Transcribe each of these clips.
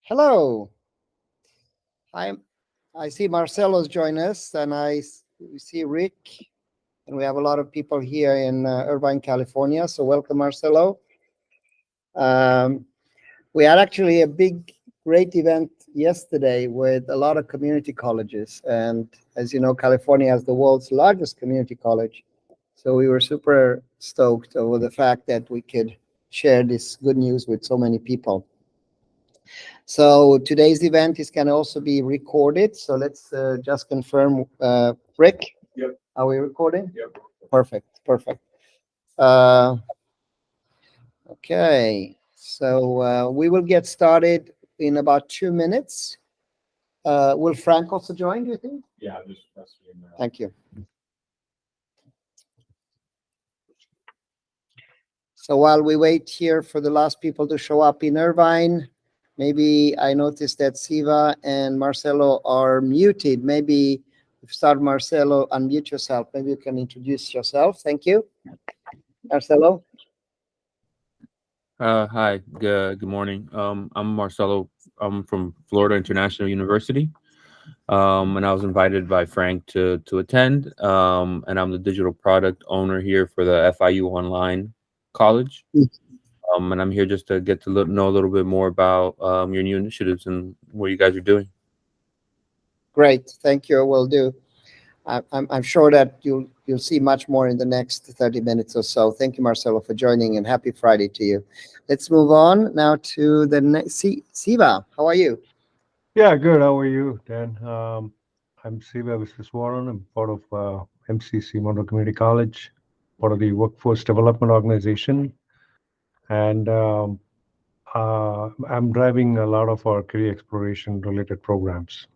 Hello. I see Marcelo's join us, and we see Rick, and we have a lot of people here in Irvine, California. So welcome, Marcelo. We had actually a great event yesterday with a lot of community colleges, and as you know, California has the world's largest community college. So we were super stoked over the fact that we could share this good news with so many people. So today's event is can also be recorded. So let's just confirm, Rick. Yep. Are we recording? Yep. Perfect. Okay. So we will get started in about 2 minutes. Will Frank also join, do you think? Yeah, just press me in there. Thank you. So while we wait here for the last people to show up in Irvine, maybe I noticed that Siva and Marcelo are muted. Maybe start Marcelo, unmute yourself. Maybe you can introduce yourself. Thank you. Marcelo. Hi, good morning. I'm Marcelo. I'm from Florida International University. And I was invited by Frank to attend. And I'm the digital product owner here for the FIU Online College. And I'm here just to get to know a little bit more about your new initiatives and what you guys are doing. Great, thank you. Will do. I'm sure that you'll see much more in the next 30 minutes or so. Thank you, Marcelo, for joining, and happy Friday to you. Let's move on now to the next. Siva, how are you? Yeah, good. How are you, Dan? I'm Siva Viswaswaran. I'm part of MCC Monroe Community College, part of the Workforce Development Organization, and I'm driving a lot of our career exploration related programs.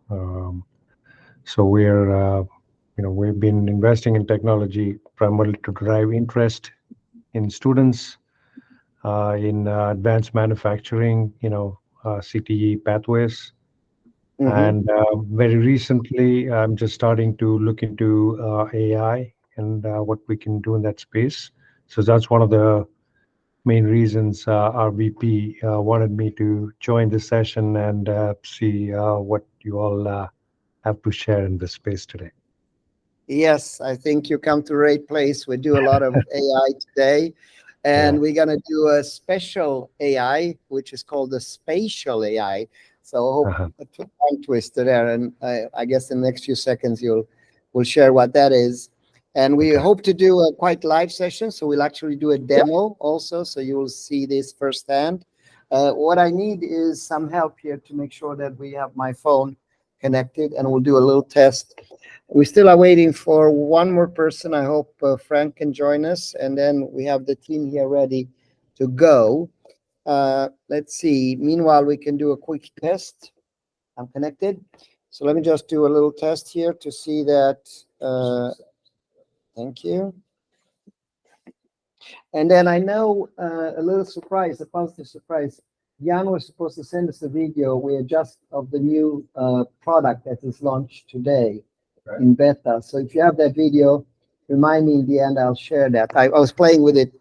So we've been investing in technology primarily to drive interest in students in advanced manufacturing, CTE pathways. And very recently, I'm just starting to look into AI and what we can do in that space. So that's one of the main reasons our VP wanted me to join this session and see what you all have to share in this space today. Yes, I think you come to the right place. We do a lot of AI today, and we're going to do a special AI, which is called the Spatial AI. So I hope a tongue twister there, and I guess in the next few seconds we'll share what that is. And we hope to do a quite live session, so we'll actually do a demo also, so you will see this firsthand. What I need is some help here to make sure that we have my phone connected, and we'll do a little test. We still are waiting for one more person. I hope Frank can join us, and then we have the team here ready to go. Let's see. Meanwhile, we can do a quick test. I'm connected. So let me just do a little test here to see that. Thank you. And then I know a little surprise, a positive surprise. Jan was supposed to send us a video of the new product that is launched today in beta. So if you have that video, remind me in the end, I'll share that. I was playing with it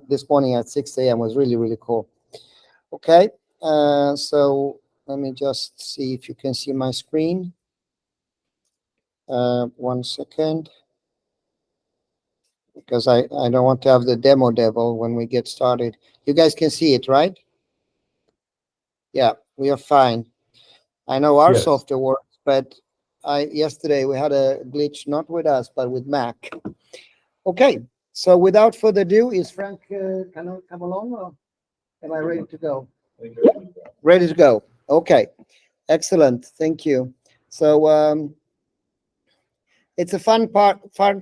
this morning at 6 a.m. It was really, really cool. Okay, so let me just see if you can see my screen. 1 second. Because I don't want to have the demo devil when we get started. You guys can see it, right? Yeah, we are fine. I know our software works, but yesterday we had a glitch, not with us, but with Mac. Okay, so without further ado, is Frank can I come along, or am I ready to go? Ready to go. Okay, excellent. Thank you. So it's a fun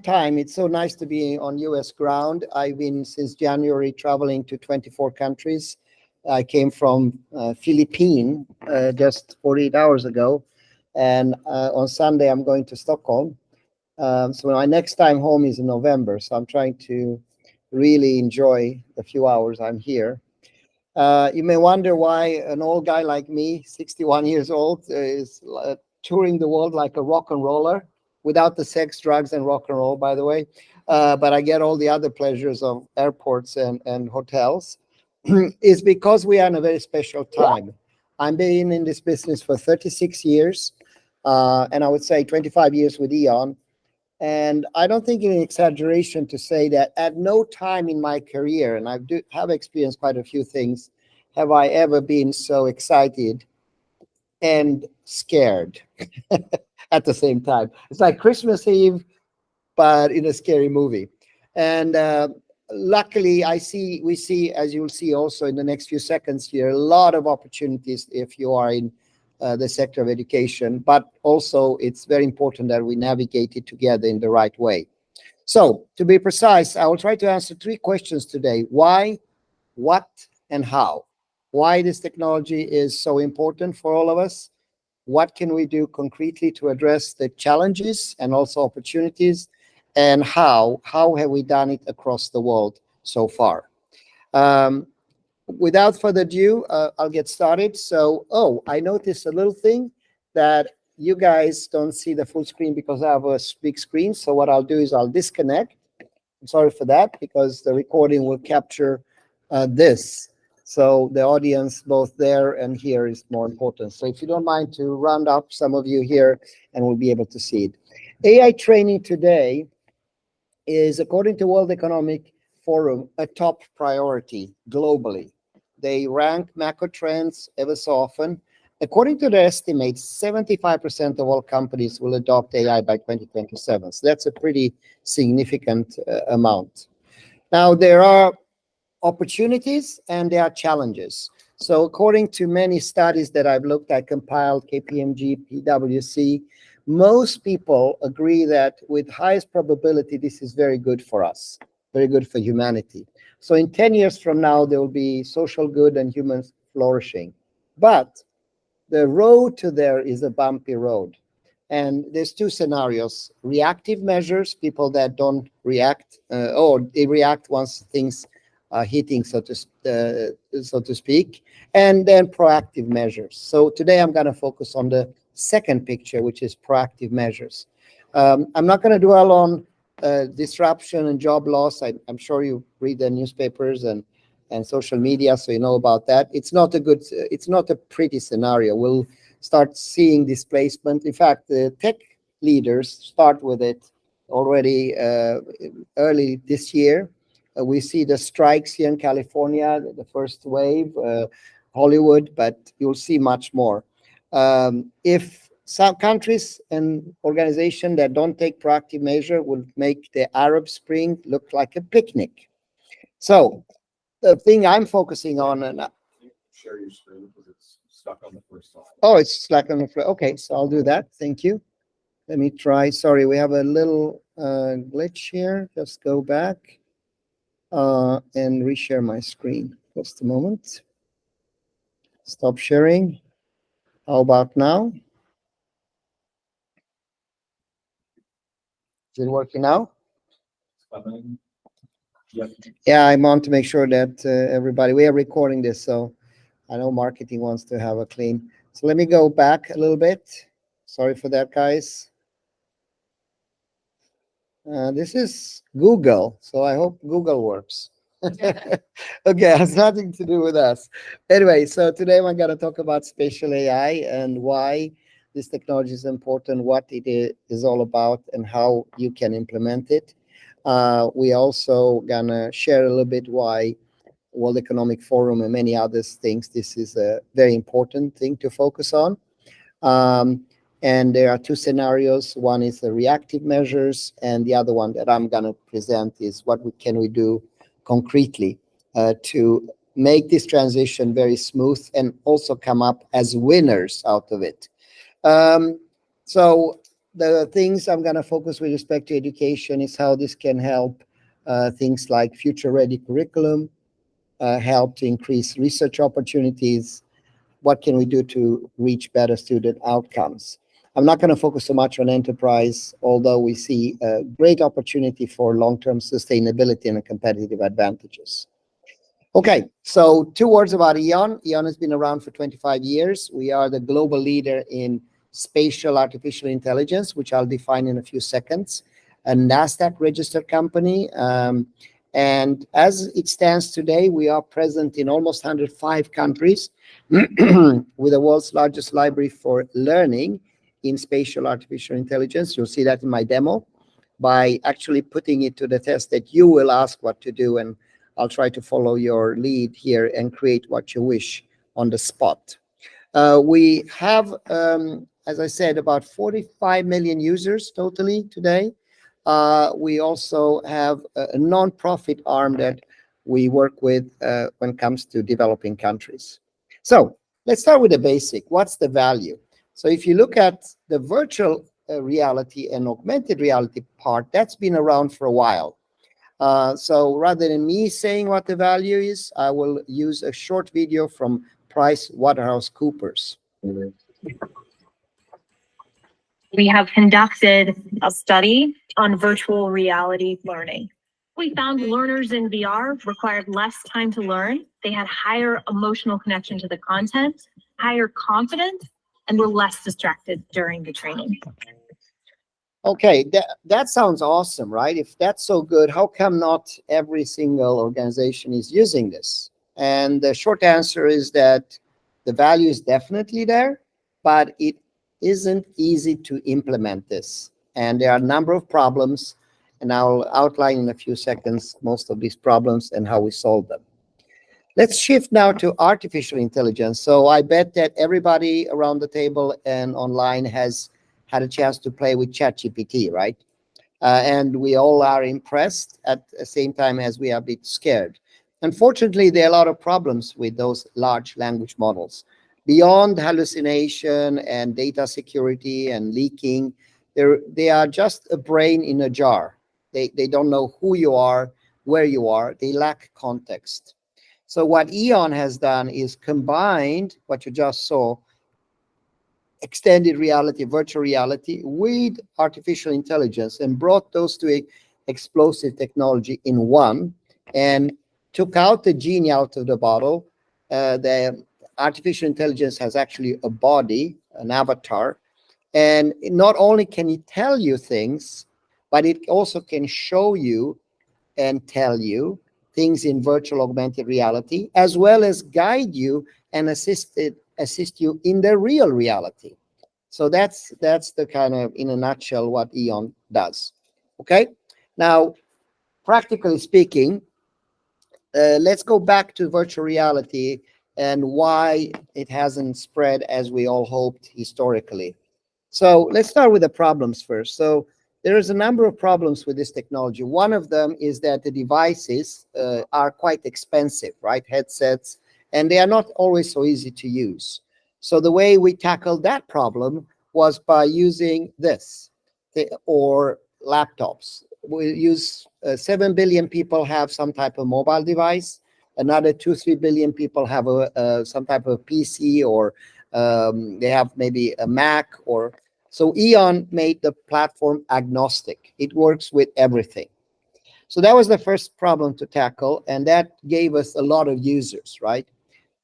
time. It's so nice to be on U.S. ground. I've been since January traveling to 24 countries. I came from Philippines just 48 hours ago, and on Sunday I'm going to Stockholm. So my next time home is in November. So I'm trying to really enjoy the few hours I'm here. You may wonder why an old guy like me, 61 years old, is touring the world like a rock and roller. Without the sex, drugs, and rock and roll, by the way. But I get all the other pleasures of airports and hotels. Is because we are in a very special time. I've been in this business for 36 years, and I would say 25 years with EON. And I don't think it's an exaggeration to say that at no time in my career, and I have experienced quite a few things, have I ever been so excited and scared at the same time. It's like Christmas Eve, but in a scary movie. And luckily, we see, as you'll see also in the next few seconds here, a lot of opportunities if you are in the sector of education, but also it's very important that we navigate it together in the right way. So to be precise, I will try to answer 3 questions today. Why, what, and how? Why this technology is so important for all of us? What can we do concretely to address the challenges and also opportunities? And how have we done it across the world so far? Without further ado, I'll get started. So, I noticed a little thing that you guys don't see the full screen because I have a big screen. So what I'll do is I'll disconnect. I'm sorry for that because the recording will capture this. So the audience both there and here is more important. So if you don't mind to round up some of you here and we'll be able to see it. AI training today is, according to World Economic Forum, a top priority globally. They rank macro trends ever so often. According to their estimates, 75% of all companies will adopt AI by 2027. So that's a pretty significant amount. Now, there are opportunities and there are challenges. So according to many studies that I've looked at, compiled, KPMG, PwC, most people agree that with highest probability, this is very good for us, very good for humanity. So in 10 years from now, there will be social good and human flourishing. But the road to there is a bumpy road. And there's 2 scenarios: reactive measures, people that don't react, or they react once things are hitting, so to speak, and then proactive measures. So today I'm going to focus on the second picture, which is proactive measures. I'm not going to dwell on disruption and job loss. I'm sure you read the newspapers and social media, so you know about that. It's not a pretty scenario. We'll start seeing displacement. In fact, the tech leaders start with it already early this year. We see the strikes here in California, the first wave, Hollywood, but you'll see much more. If some countries and organizations that don't take proactive measure will make the Arab Spring look like a picnic. So the thing I'm focusing on, and Share your screen because it's stuck on the first slide. oh, it's stuck on the floor. Okay, so I'll do that. Thank you. Let me try. Sorry, we have a little glitch here. Just go back and reshare my screen. Just a moment. Stop sharing. How about now? Is it working now? Yep. Yeah, I want to make sure that everybody, we are recording this, so I know marketing wants to have a clean. So let me go back a little bit. Sorry for that, guys. This is Google, so I hope Google works. Okay, it has nothing to do with us. Anyway, so today I'm going to talk about spatial AI and why this technology is important, what it is all about, and how you can implement it. We also going to share a little bit why World Economic Forum and many other things, this is a very important thing to focus on. And there are 2 scenarios. One is the reactive measures, and the other one that I'm going to present is what can we do concretely to make this transition very smooth and also come up as winners out of it. So the things I'm going to focus with respect to education is how this can help things like future-ready curriculum, help to increase research opportunities. What can we do to reach better student outcomes? I'm not going to focus so much on enterprise, although we see a great opportunity for long-term sustainability and competitive advantages. Okay, so 2 words about EON. EON has been around for 25 years. We are the global leader in spatial artificial intelligence, which I'll define in a few seconds. A NASDAQ registered company, And as it stands today, we are present in almost 105 countries with the world's largest library for learning in spatial artificial intelligence. You'll see that in my demo by actually putting it to the test that you will ask what to do, and I'll try to follow your lead here and create what you wish on the spot. We have, as I said, about 45 million users totally today. We also have a non-profit arm that we work with when it comes to developing countries. So let's start with the basic. What's the value? So if you look at the virtual reality and augmented reality part, that's been around for a while. So rather than me saying what the value is, I will use a short video from PricewaterhouseCoopers. We have conducted a study on virtual reality learning. We found learners in VR required less time to learn. They had higher emotional connection to the content, higher confidence, and were less distracted during the training. Okay, that sounds awesome, right? If that's so good, how come not every single organization is using this? And the short answer is that the value is definitely there, but it isn't easy to implement this. And there are a number of problems, and I'll outline in a few seconds most of these problems and how we solve them. Let's shift now to artificial intelligence. So I bet that everybody around the table and online has had a chance to play with ChatGPT, right? And we all are impressed at the same time as we are a bit scared. Unfortunately, there are a lot of problems with those large language models. Beyond hallucination and data security and leaking, they are just a brain in a jar. They don't know who you are, where you are. They lack context. So what EON has done is combined what you just saw, extended reality, virtual reality, with artificial intelligence, and brought those to an explosive technology in one, and took out the genie out of the bottle. The artificial intelligence has actually a body, an avatar, and not only can it tell you things, but it also can show you and tell you things in virtual augmented reality, as well as guide you and assist you in the real reality. So that's the kind of, in a nutshell, what EON does. Okay, now practically speaking, let's go back to virtual reality and why it hasn't spread as we all hoped historically. So let's start with the problems first. So there is a number of problems with this technology. One of them is that the devices are quite expensive, right? Headsets, and they are not always so easy to use. So the way we tackled that problem was by using this, or laptops. We use 7 billion people have some type of mobile device. Another 2-3 billion people have some type of PC, or they have maybe a Mac. Or so EON made the platform agnostic. It works with everything. So that was the first problem to tackle, and that gave us a lot of users, right?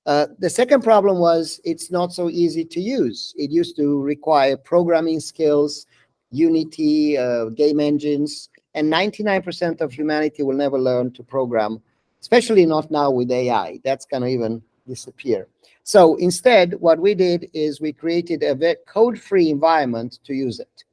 The second problem was it's not so easy to use. It used to require programming skills, Unity, game engines, and 99% of humanity will never learn to program, especially not now with AI. That's going to even disappear. So instead, what we did is we created a code-free environment to use it.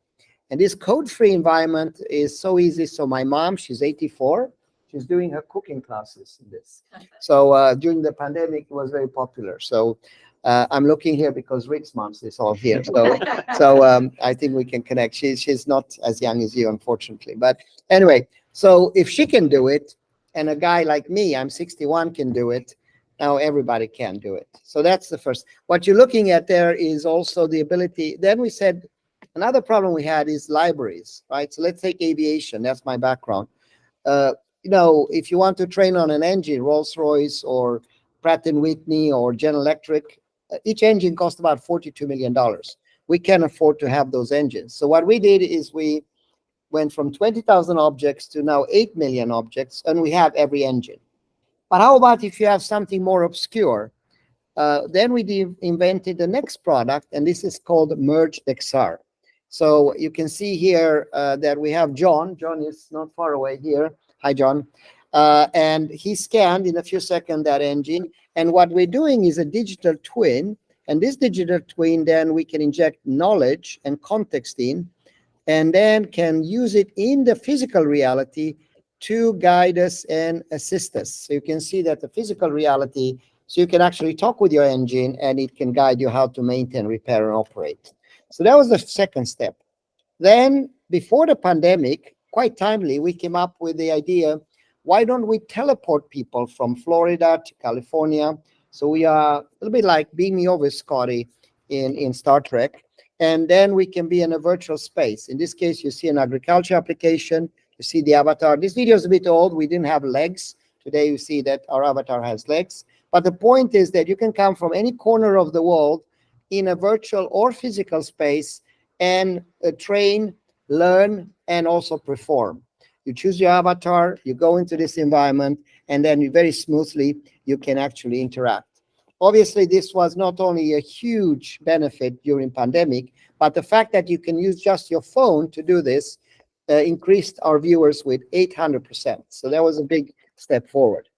And this code-free environment is so easy. So my mom, she's 84. She's doing her cooking classes in this. So during the pandemic, it was very popular. So I'm looking here because Rick's mom is all here. So I think we can connect. She's not as young as you, unfortunately. But anyway, so if she can do it, and a guy like me, I'm 61, can do it, now everybody can do it. So that's the first. What you're looking at there is also the ability. Then we said another problem we had is libraries, right? So let's take aviation. That's my background. If you want to train on an engine, Rolls-Royce or Pratt & Whitney or General Electric, each engine costs about $42 million. We can't afford to have those engines. So what we did is we went from 20,000 objects to now 8 million objects, and we have every engine. But how about if you have something more obscure? Then we invented the next product, and this is called Merged XR. So you can see here that we have John. John is not far away here. Hi, John. And he scanned in a few seconds that engine. And what we're doing is a digital twin. And this digital twin, then we can inject knowledge and context in, and then can use it in the physical reality to guide us and assist us. So you can see that the physical reality, so you can actually talk with your engine and it can guide you how to maintain, repair, and operate. So that was the second step. Then before the pandemic, quite timely, we came up with the idea, why don't we teleport people from Florida to California? So we are a little bit like beam me over, Scotty, in Star Trek. And then we can be in a virtual space. In this case, you see an agriculture application. You see the avatar. This video is a bit old. We didn't have legs. Today, you see that our avatar has legs. But the point is that you can come from any corner of the world in a virtual or physical space and train, learn, and also perform. You choose your avatar, you go into this environment, and then you very smoothly, you can actually interact. Obviously, this was not only a huge benefit during pandemic, but the fact that you can use just your phone to do this increased our viewers with 800%. So that was a big step forward.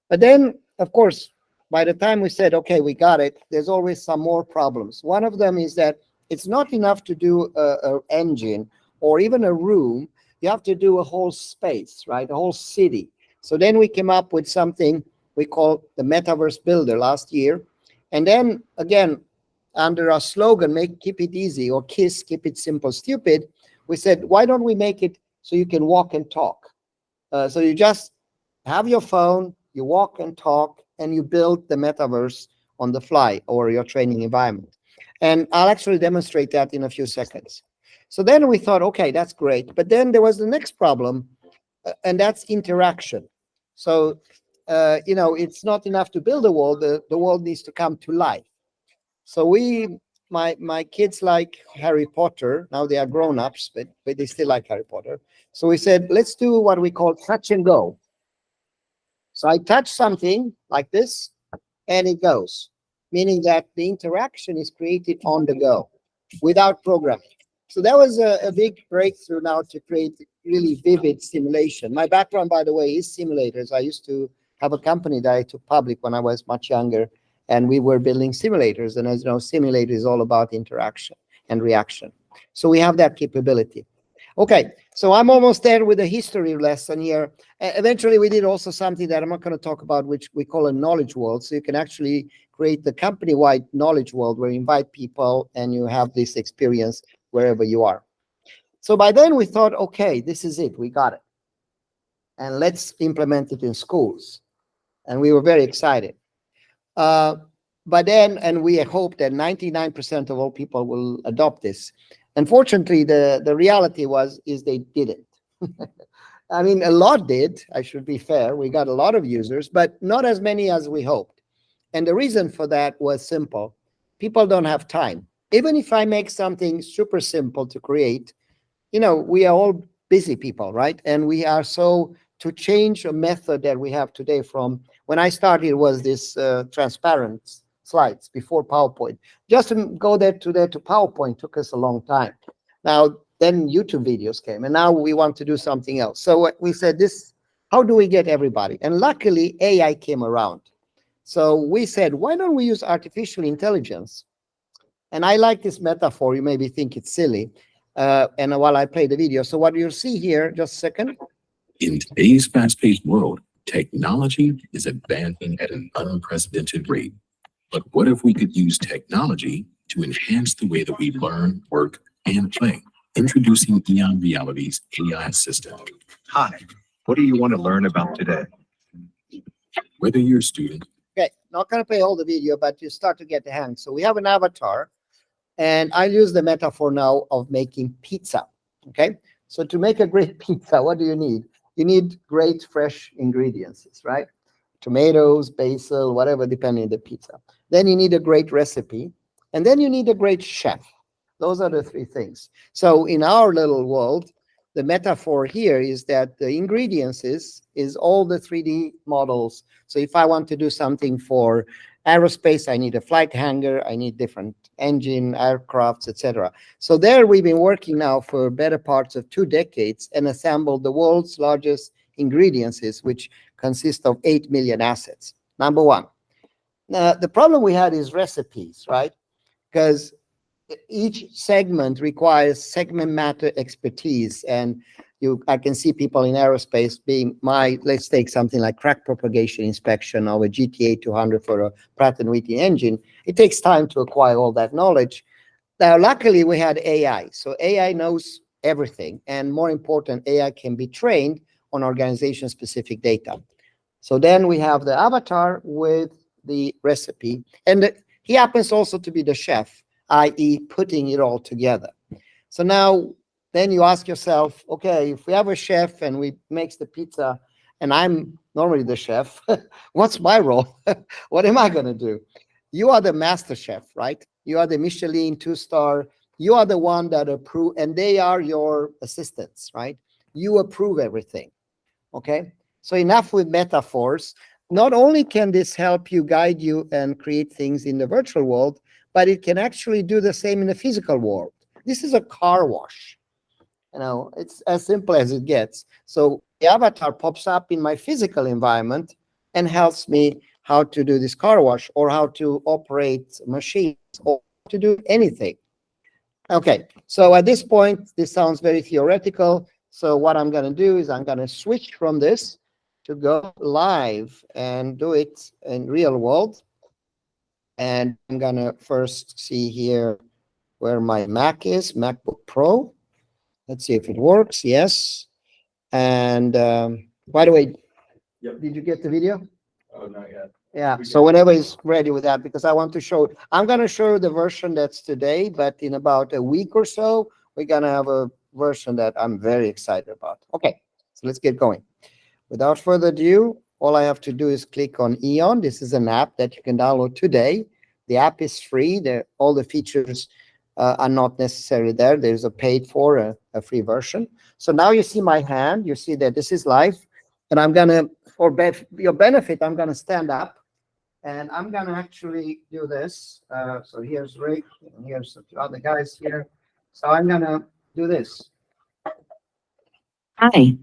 But then, of course, by the time we said, okay, we got it, there's always some more problems. One of them is that it's not enough to do an engine or even a room. You have to do a whole space, right? A whole city. So then we came up with something we call the Metaverse Builder last year. And then again, under our slogan, keep it easy, or KISS, keep it simple, stupid, we said, why don't we make it so you can walk and talk? So you just have your phone, you walk and talk, and you build the metaverse on the fly or your training environment. And I'll actually demonstrate that in a few seconds. So then we thought, okay, that's great. But then there was the next problem, and that's interaction. So, it's not enough to build a world. The world needs to come to life. So my kids like Harry Potter. Now they are grown-ups, but they still like Harry Potter. So we said, let's do what we call touch and go. So I touch something like this, and it goes, meaning that the interaction is created on the go without programming. So that was a big breakthrough now to create really vivid simulation. My background, by the way, is simulators. I used to have a company that I took public when I was much younger, and we were building simulators. And as you know, simulator is all about interaction and reaction. So we have that capability. Okay, so I'm almost there with a history lesson here. Eventually, we did also something that I'm not going to talk about, which we call a knowledge world. So you can actually create the company-wide knowledge world where you invite people and you have this experience wherever you are. So by then we thought, okay, this is it. We got it. And let's implement it in schools. And we were very excited. But then, and we hope that 99% of all people will adopt this. Unfortunately, the reality is they didn't. I mean, a lot did, I should be fair. We got a lot of users, but not as many as we hoped. And the reason for that was simple. People don't have time. Even if I make something super simple to create, we are all busy people, right? And we are to change a method that we have today from when I started, it was this transparent slides before PowerPoint. Just to go to PowerPoint took us a long time. Now, then YouTube videos came, and now we want to do something else. So we said how do we get everybody? And luckily, AI came around. So we said, why don't we use artificial intelligence? And I like this metaphor. You maybe think it's silly. And while I play the video. So what you'll see here, just a second. In today's fast-paced world, technology is advancing at an unprecedented rate. But what if we could use technology to enhance the way that we learn, work, and play? Introducing EON Reality's AI Assistant. Hi, what do you want to learn about today? Whether you're a student. Okay, not going to play all the video, but you start to get the hang. So we have an avatar, and I'll use the metaphor now of making pizza. Okay, so to make a great pizza, what do you need? You need great fresh ingredients, right? Tomatoes, basil, whatever, depending on the pizza. Then you need a great recipe, and then you need a great chef. Those are the three things. So in our little world, the metaphor here is that the ingredients is all the 3D models. So if I want to do something for aerospace, I need a flight hangar, I need different engine, aircrafts, etc. So there we've been working now for better parts of 2 decades and assembled the world's largest ingredients is, which consist of 8 million assets. Number one. Now, the problem we had is recipes, right? Because each segment requires segment matter expertise, and I can see people in aerospace being let's take something like crack propagation inspection of a GTA 200 for a Pratt & Whitney engine. It takes time to acquire all that knowledge. Now, luckily, we had AI. So AI knows everything. And more important, AI can be trained on organization-specific data. So then we have the avatar with the recipe. And he happens also to be the chef, i.e. putting it all together. So now, then you ask yourself, okay, if we have a chef and we makes the pizza, and I'm normally the chef, what's my role? What am I going to do? You are the master chef, right? You are the Michelin 2-star. You are the one that approve, and they are your assistants, right? You approve everything, okay? So enough with metaphors. Not only can this help you, guide you, and create things in the virtual world, but it can actually do the same in the physical world. This is a car wash. You know, it's as simple as it gets. So the avatar pops up in my physical environment and helps me how to do this car wash, or how to operate machines, or to do anything. Okay, so at this point, this sounds very theoretical. So what I'm going to do is I'm going to switch from this to go live and do it in real world. And I'm going to first see here where my Mac is, MacBook Pro. Let's see if it works. Yes. And by the way, did you get the video? Oh, not yet. Yeah, so whenever he's ready with that, because I want to show, I'm going to show you the version that's today, but in about a week or so, we're going to have a version that I'm very excited about. Okay, so let's get going. Without further ado, all I have to do is click on EON. This is an app that you can download today. The app is free. All the features are not necessarily there. There's a paid for a free version. So now you see my hand. You see that this is live. And I'm going to, for your benefit, I'm going to stand up. And I'm going to actually do this. So here's Rick, and here's a few other guys here. So I'm going to do this. Hi.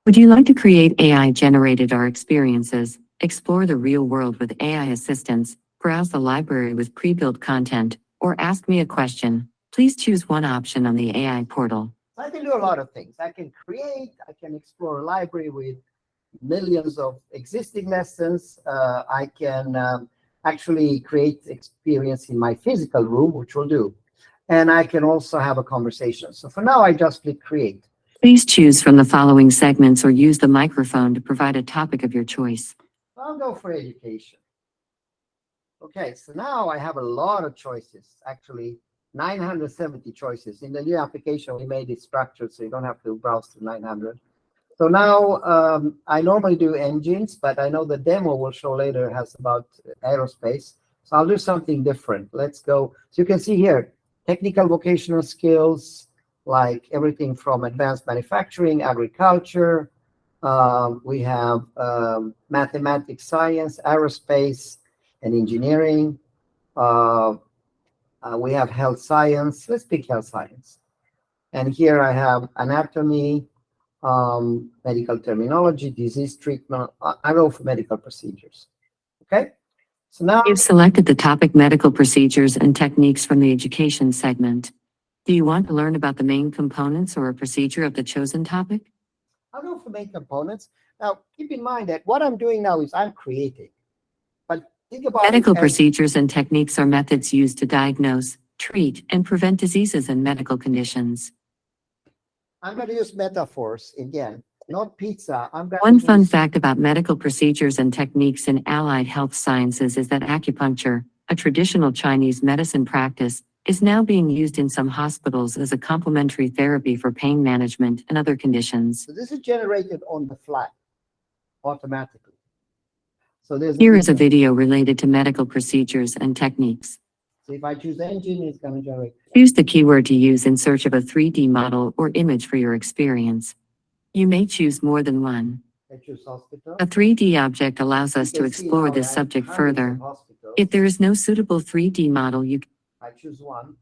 Would you like to create AI-generated art experiences, explore the real world with AI assistants, browse the library with pre-built content, or ask me a question? Please choose one option on the AI portal. I can do a lot of things. I can create, I can explore a library with millions of existing lessons. I can actually create experience in my physical room, which we'll do. And I can also have a conversation. So for now, I just click create. Please choose from the following segments or use the microphone to provide a topic of your choice. I'll go for education. Okay, so now I have a lot of choices, actually 970 choices. In the new application, we made it structured so you don't have to browse to 900. So now I normally do engines, but I know the demo we'll show later has about aerospace. So I'll do something different. Let's go. So you can see here, technical vocational skills, like everything from advanced manufacturing, agriculture. We have mathematics, science, aerospace, and engineering. We have health science. Let's pick health science. And here I have anatomy, medical terminology, disease treatment. I go for medical procedures. Okay, so now You've selected the topic medical procedures and techniques from the education segment. Do you want to learn about the main components or a procedure of the chosen topic? I'll go for main components. Now, keep in mind that what I'm doing now is I'm creating. But think about Medical it as, procedures and techniques are methods used to diagnose, treat, and prevent diseases and medical conditions. I'm going to use metaphors again, not pizza. One fun fact about medical procedures and techniques in allied health sciences is that acupuncture, a traditional Chinese medicine practice, is now being used in some hospitals as a complementary therapy for pain management and other conditions. So this is generated on the fly, automatically. So Here is a video related to medical procedures and techniques. So if I choose engine, it's going to generate. Choose the keyword to use in search of a 3D model or image for your experience. You may choose more than one. I choose hospital. A 3D object allows us You to can see explore now this I have subject hundreds further. of hospitals. If there is no suitable 3D model, I choose one.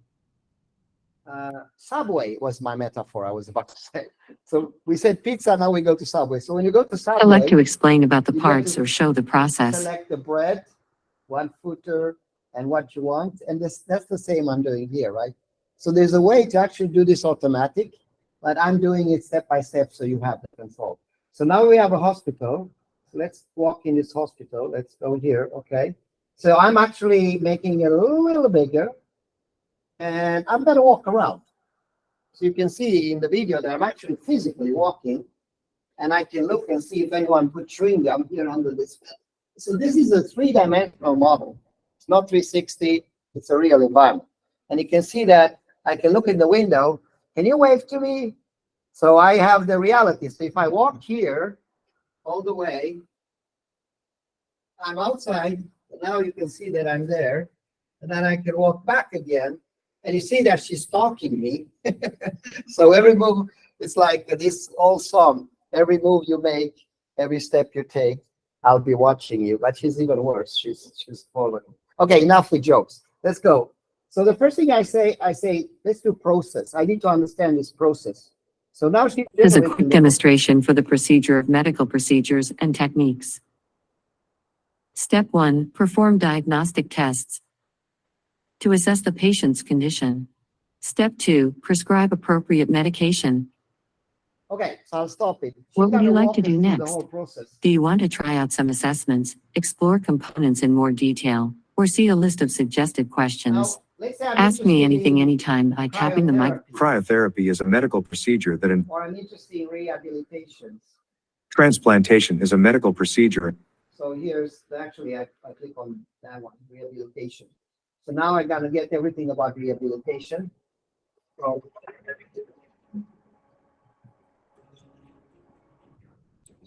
Subway was my metaphor I was about to say. So we said pizza, now we go to Subway. So when you go to Subway, Select to explain about the you get parts to or show the process. select the bread, one footer, and what you want. And that's the same I'm doing here, right? So there's a way to actually do this automatic, but I'm doing it step by step so you have the control. So now we have a hospital. So let's walk in this hospital. Let's go here, okay? So I'm actually making it a little bigger, and I'm gonna walk around. So you can see in the video that I'm actually physically walking, and I can look and see if anyone put chewing gum here under this bed. So this is a three-dimensional model. It's not 360, it's a real environment. And you can see that I can look in the window. Can you wave to me? So I have the reality. So if I walk here all the way, I'm outside. Now you can see that I'm there. And then I can walk back again. And you see that she's stalking me. So every move, it's like this old song. Every move you make, every step you take, I'll be watching you. But she's even worse. She's following. Okay, enough with jokes. Let's go. So the first thing I say, let's do process. I need to understand this process. So now she This is a quick demonstration for the procedure of medical procedures and techniques. Step 1. Perform diagnostic tests to assess the patient's condition. Step 2. Prescribe appropriate medication. Okay, so I'll stop it. What would you like to do The next? whole process. Do you want to try out some assessments, explore components in more detail, or see a list of suggested questions? Now, let's say I'm Ask me interested anything in anytime by tapping the mic. Cryotherapy is a medical procedure that or I'm interested in rehabilitations. transplantation is a medical procedure. So here's actually I click on that one, rehabilitation. So now I gotta get everything about rehabilitation. So,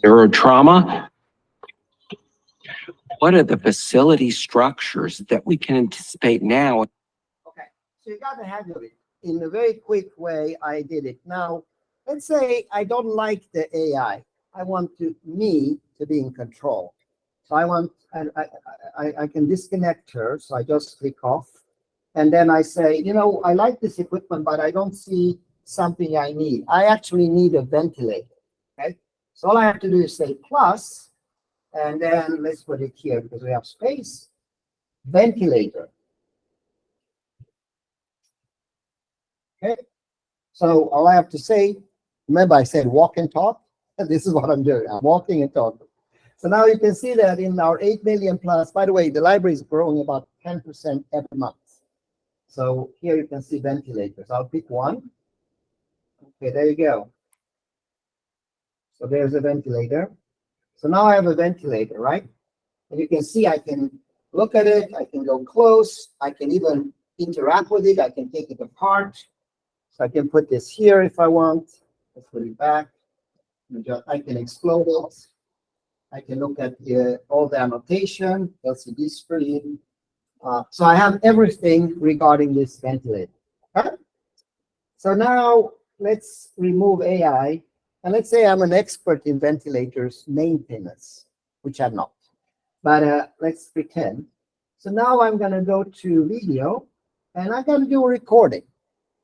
Neurotrauma. What are the facility structures that we can anticipate now? okay, so you got to handle it in a very quick way. I did it. Now, let's say I don't like the AI. I want me to be in control. So I want, and I can disconnect her. So I just click off, and then I say, I like this equipment, but I don't see something I need. I actually need a ventilator. Okay, so all I have to do is say plus, and then let's put it here because we have space. Ventilator. Okay, so all I have to say, remember I said walk and talk. This is what I'm doing. I'm walking and talking. So now you can see that in our 8 million plus, by the way, the library is growing about 10% every month. So here you can see ventilators. I'll pick one. Okay, there you go. So there's a ventilator. So now I have a ventilator, right? And you can see I can look at it. I can go close. I can even interact with it. I can take it apart. So I can put this here if I want. Let's put it back. I can explode it. I can look at all the annotation, LCD screen. So I have everything regarding this ventilator. Okay? So now let's remove AI. And let's say I'm an expert in ventilators maintenance, which I'm not. But let's pretend. So now I'm going to go to video, and I'm going to do a recording.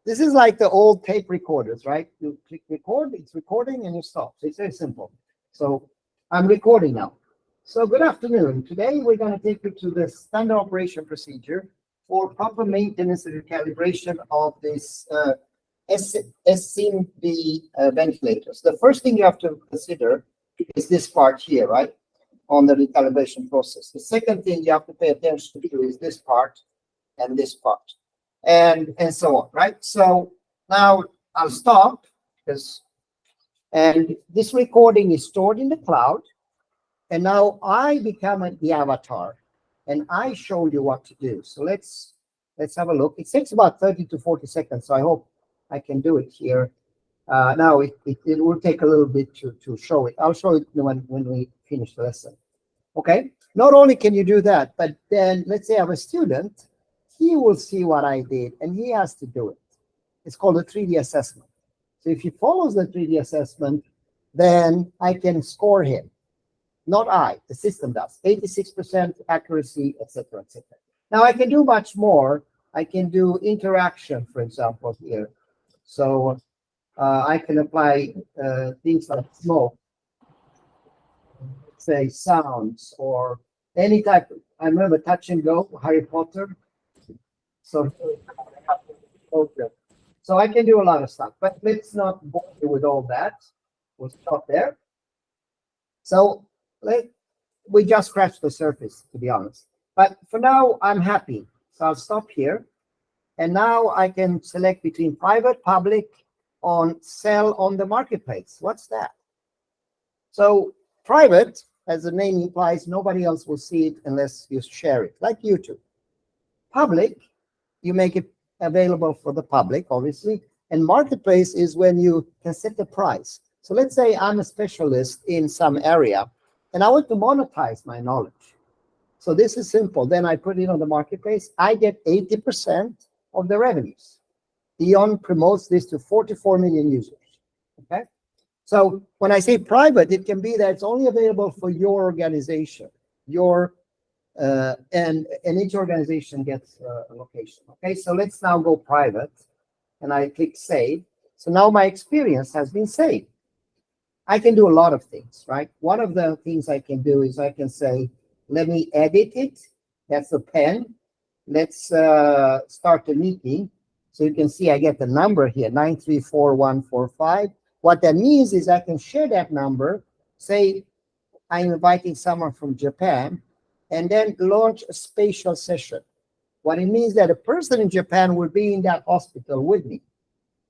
This is like the old tape recorders, right? You click record, it's recording, and you stop. So it's very simple. So I'm recording now. So good afternoon. Today we're going to take you to the standard operation procedure for proper maintenance and calibration of this SIMB ventilators. The first thing you have to consider is this part here, right? On the recalibration process. The second thing you have to pay attention to is this part and this part, and so on, right? So now I'll stop and this recording is stored in the cloud, and now I become the avatar, and I show you what to do. So let's have a look. It takes about 30 to 40 seconds, so I hope I can do it here. Now it will take a little bit to show it. I'll show it when we finish the lesson. Okay. Not only can you do that, but then let's say I have a student, he will see what I did and he has to do it. It's called a 3D assessment. So if he follows the 3D assessment, then I can score him. Not I, the system does. 86% accuracy, etc., etc. Now I can do much more, I can do interaction, for example, here. So I can apply things like smoke, say sounds, or any type. I remember Touch and Go, Harry Potter. So, so I can do a lot of stuff, but let's not bore you with all that. We'll stop there. So we just scratched the surface, to be honest. But for now, I'm happy. So I'll stop here. And now I can select between private, public, on sell on the marketplace. What's that? So private, as the name implies, nobody else will see it unless you share it, like YouTube. Public, you make it available for the public, obviously. And marketplace is when you can set the price. So let's say I'm a specialist in some area and I want to monetize my knowledge. So this is simple. Then I put it on the marketplace. I get 80% of the revenues. EON promotes this to 44 million users. Okay. So when I say private, it can be that it's only available for your organization, and each organization gets a location. Okay, so let's now go private, and I click save. So now my experience has been saved. I can do a lot of things, right? One of the things I can do is I can say, let me edit it. That's a pen. Let's start the meeting. So you can see I get the number here, 934145. What that means is I can share that number, say I'm inviting someone from Japan, and then launch a spatial session. What it means that a person in Japan will be in that hospital with me.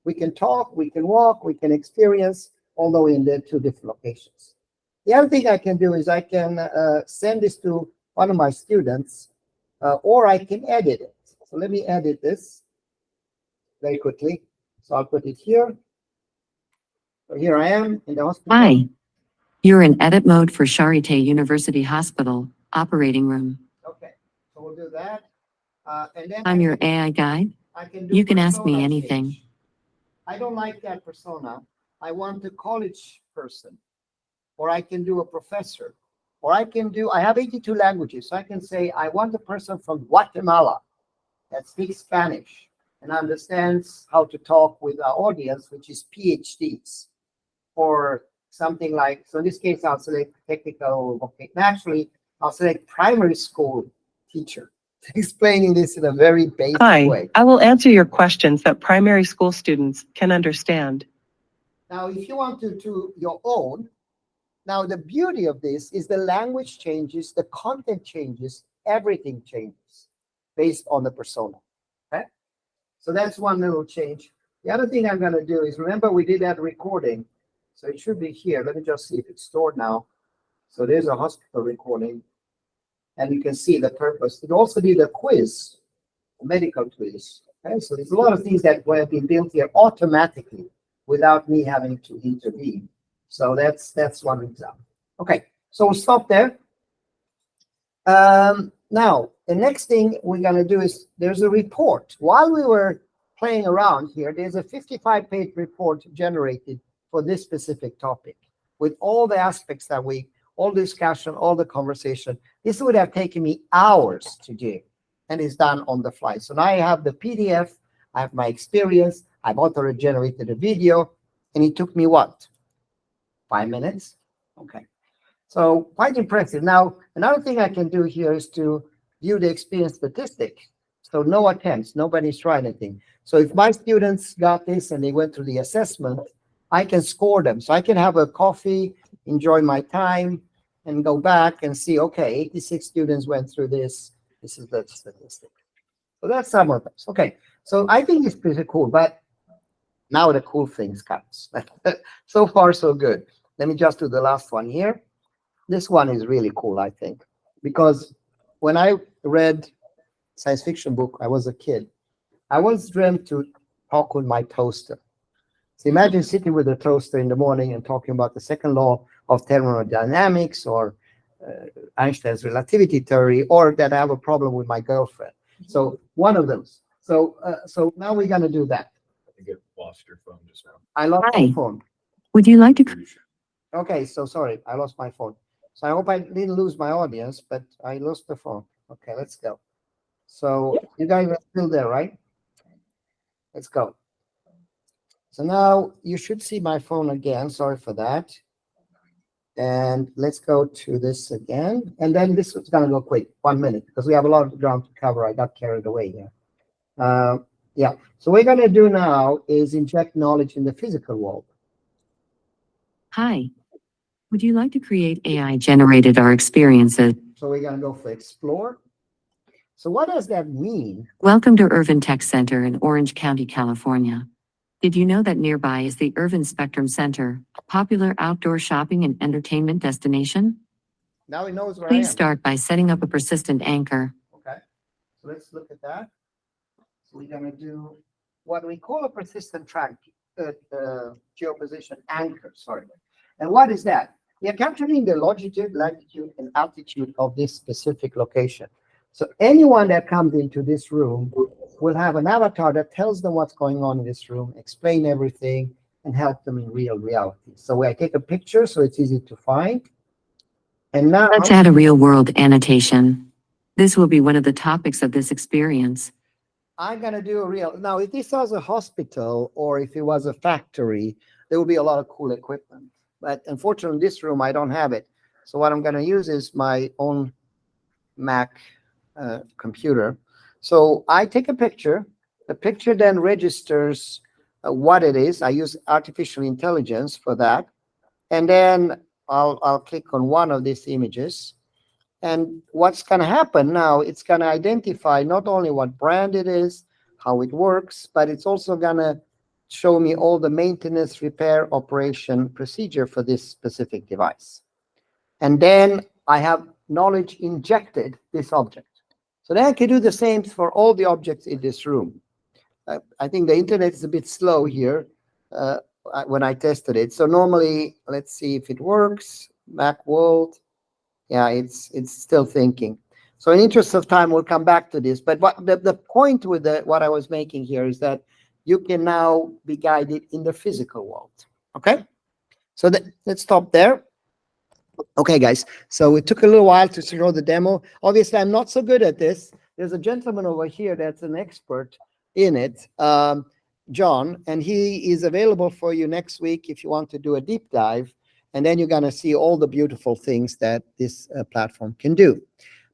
We can talk, we can walk, we can experience, although in the two different locations. The other thing I can do is I can send this to one of my students, or I can edit it. So let me edit this very quickly. So I'll put it here. So here I am in the hospital. Hi. You're in edit mode for Charité University Hospital, operating room. Okay, so we'll do that. And then I'm your AI guide. You can ask me anything. I don't like that persona. I want a college person, or I can do a professor, or I have 82 languages. So I can say, I want a person from Guatemala that speaks Spanish and understands how to talk with our audience, which is PhDs, or something like, so in this case, I'll select technical, okay, naturally, I'll select primary school teacher, explaining this in a very basic way. I will answer your questions that primary school students can understand. Now, if you want to do your own, now the beauty of this is the language changes, the content changes, everything changes based on the persona, okay? So that's one little change. The other thing I'm gonna do is, remember we did that recording. So it should be here. Let me just see if it's stored now. So there's a hospital recording, and you can see the purpose. It also did a quiz, a medical quiz. Okay, so there's a lot of things that have been built here automatically without me having to intervene. So that's one example. Okay, so we'll stop there. Now, the next thing we're gonna do is there's a report. While we were playing around here, there's a 55-page report generated for this specific topic with all the aspects that all discussion, all the conversation. This would have taken me hours to do, and it's done on the fly. So now I have the PDF, I have my experience, I've auto-generated a video, and it took me what? 5 minutes? Okay. So quite impressive. Now, another thing I can do here is to view the experience statistic. So no attempts, nobody's tried anything. So if my students got this and they went through the assessment, I can score them. So I can have a coffee, enjoy my time, and go back and see, okay, 86 students went through this. This is the statistic. So that's some of those. Okay, so I think it's pretty cool, but now the cool things comes. So far, so good. Let me just do the last one here. This one is really cool, I think, because when I read science fiction book, I was a kid. I once dreamt to talk with my toaster. So imagine sitting with a toaster in the morning and talking about the second law of thermodynamics, or Einstein's relativity theory, or that I have a problem with my girlfriend. So one of those. So now we're gonna do that. I think you lost your phone just now. I lost my phone. Would you like to? Okay, so sorry, I lost my phone. So I hope I didn't lose my audience, but I lost the phone. Okay, let's go. So you guys are still there, right? Let's go. So now you should see my phone again. Sorry for that. And let's go to this again. And then this is going to go quick, 1 minute, because we have a lot of ground to cover. I got carried away here. Yeah. So what we're going to do now is inject knowledge in the physical world. Hi. Would you like to create AI-generated or experiences? So we're going to go for explore. So what does that mean? Welcome to Irvin Tech Center in Orange County, California. Did you know that nearby is the Irvin Spectrum Center, a popular outdoor shopping and entertainment destination? Now it knows where Please I am. start by setting up a persistent anchor. Okay. So let's look at that. So we're going to do what we call a persistent track geoposition anchor. Sorry. And what is that? We are capturing the longitude, latitude, and altitude of this specific location. So anyone that comes into this room will have an avatar that tells them what's going on in this room, explain everything, and help them in real reality. So I take a picture so it's easy to find. And now Let's add a real-world annotation. This will be one of the topics of this experience. I'm going to do a real. Now, if this was a hospital or if it was a factory, there would be a lot of cool equipment. But unfortunately, in this room, I don't have it. So what I'm going to use is my own Mac computer. So I take a picture. The picture then registers what it is. I use artificial intelligence for that. And then I'll click on one of these images. And what's going to happen now, it's going to identify not only what brand it is, how it works, but it's also going to show me all the maintenance, repair, operation procedure for this specific device. And then I have knowledge injected this object. So then I can do the same for all the objects in this room. I think the internet is a bit slow here when I tested it. So normally, let's see if it works. Mac World. Yeah, it's still thinking. So in interest of time, we'll come back to this. But what the point with what I was making here is that you can now be guided in the physical world. Okay? So let's stop there. Okay, guys. So it took a little while to show the demo. Obviously, I'm not so good at this. There's a gentleman over here that's an expert in it, John, and he is available for you next week if you want to do a deep dive. And then you're going to see all the beautiful things that this platform can do.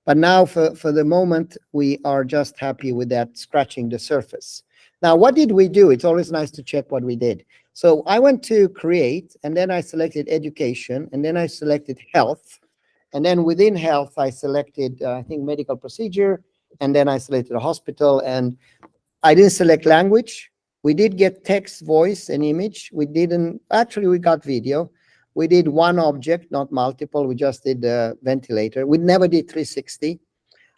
But now, for the moment, we are just happy with that, scratching the surface. Now, what did we do? It's always nice to check what we did. So I went to create, and then I selected education, and then I selected health. And then within health, I selected, I think, medical procedure, and then I selected a hospital. And I didn't select language. We did get text, voice, and image. We didn't, actually, we got video. We did one object, not multiple. We just did the ventilator. We never did 360.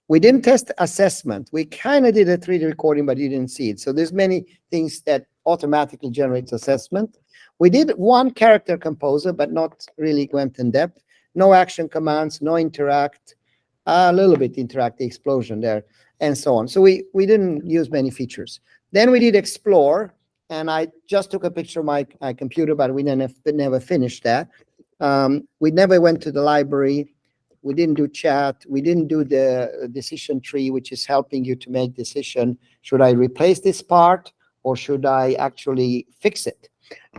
We didn't test assessment. We kind of did a 3D recording, but you didn't see it. So there's many things that automatically generates assessment. We did one character composer, but not really went in depth. No action commands, no interact, a little bit interact, the explosion there, and so on. So we didn't use many features. Then we did explore. And I just took a picture of my computer, but we never finished that. We never went to the library. We didn't do chat. We didn't do the decision tree, which is helping you to make decision. Should I replace this part or should I actually fix it?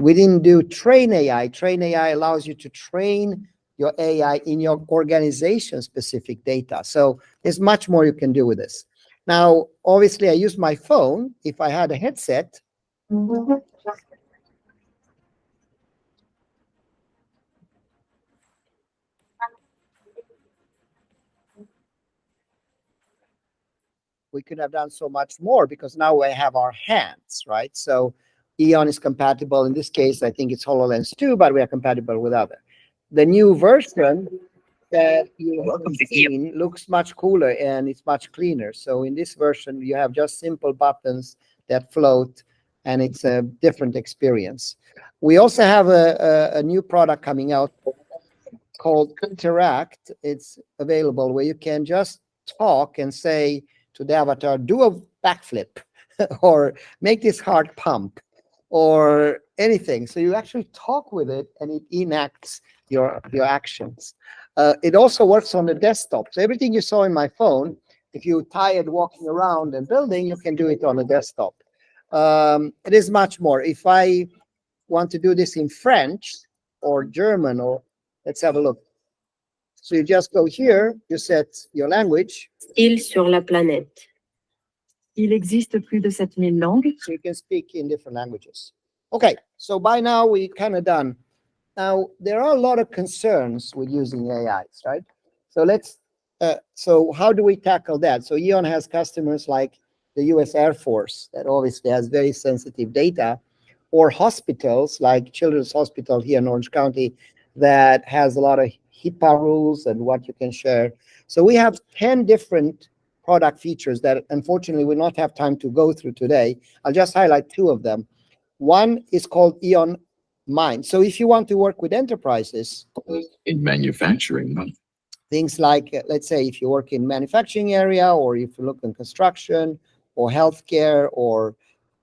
We didn't do train AI. Train AI allows you to train your AI in your organization-specific data. So there's much more you can do with this. Now, obviously, I use my phone. If I had a headset, we could have done so much more because now we have our hands, right? So EON is compatible. In this case, I think it's HoloLens 2, but we are compatible with other. The new version that you have seen looks much cooler and it's much cleaner. So in this version, you have just simple buttons that float, and it's a different experience. We also have a new product coming out called Interact. It's available where you can just talk and say to the avatar, do a backflip or make this heart pump or anything. So you actually talk with it and it enacts your actions. It also works on the desktop. So everything you saw in my phone, if you're tired walking around and building, you can do it on a desktop. It is much more. If I want to do this in French or German, or let's have a look. So you just go here, you set your language. Île sur la planète. Il existe plus de 7000 langues. So you can speak in different languages. Okay, so by now we're kind of done. Now, there are a lot of concerns with using AIs, right? So so how do we tackle that? So EON has customers like the US Air Force that obviously has very sensitive data, or hospitals like Children's Hospital here in Orange County that has a lot of HIPAA rules and what you can share. So we have 10 different product features that unfortunately we not have time to go through today. I'll just highlight two of them. One is called EON Mind. So if you want to work with enterprises in manufacturing, things like, let's say, if you work in manufacturing area, or if you look in construction or healthcare or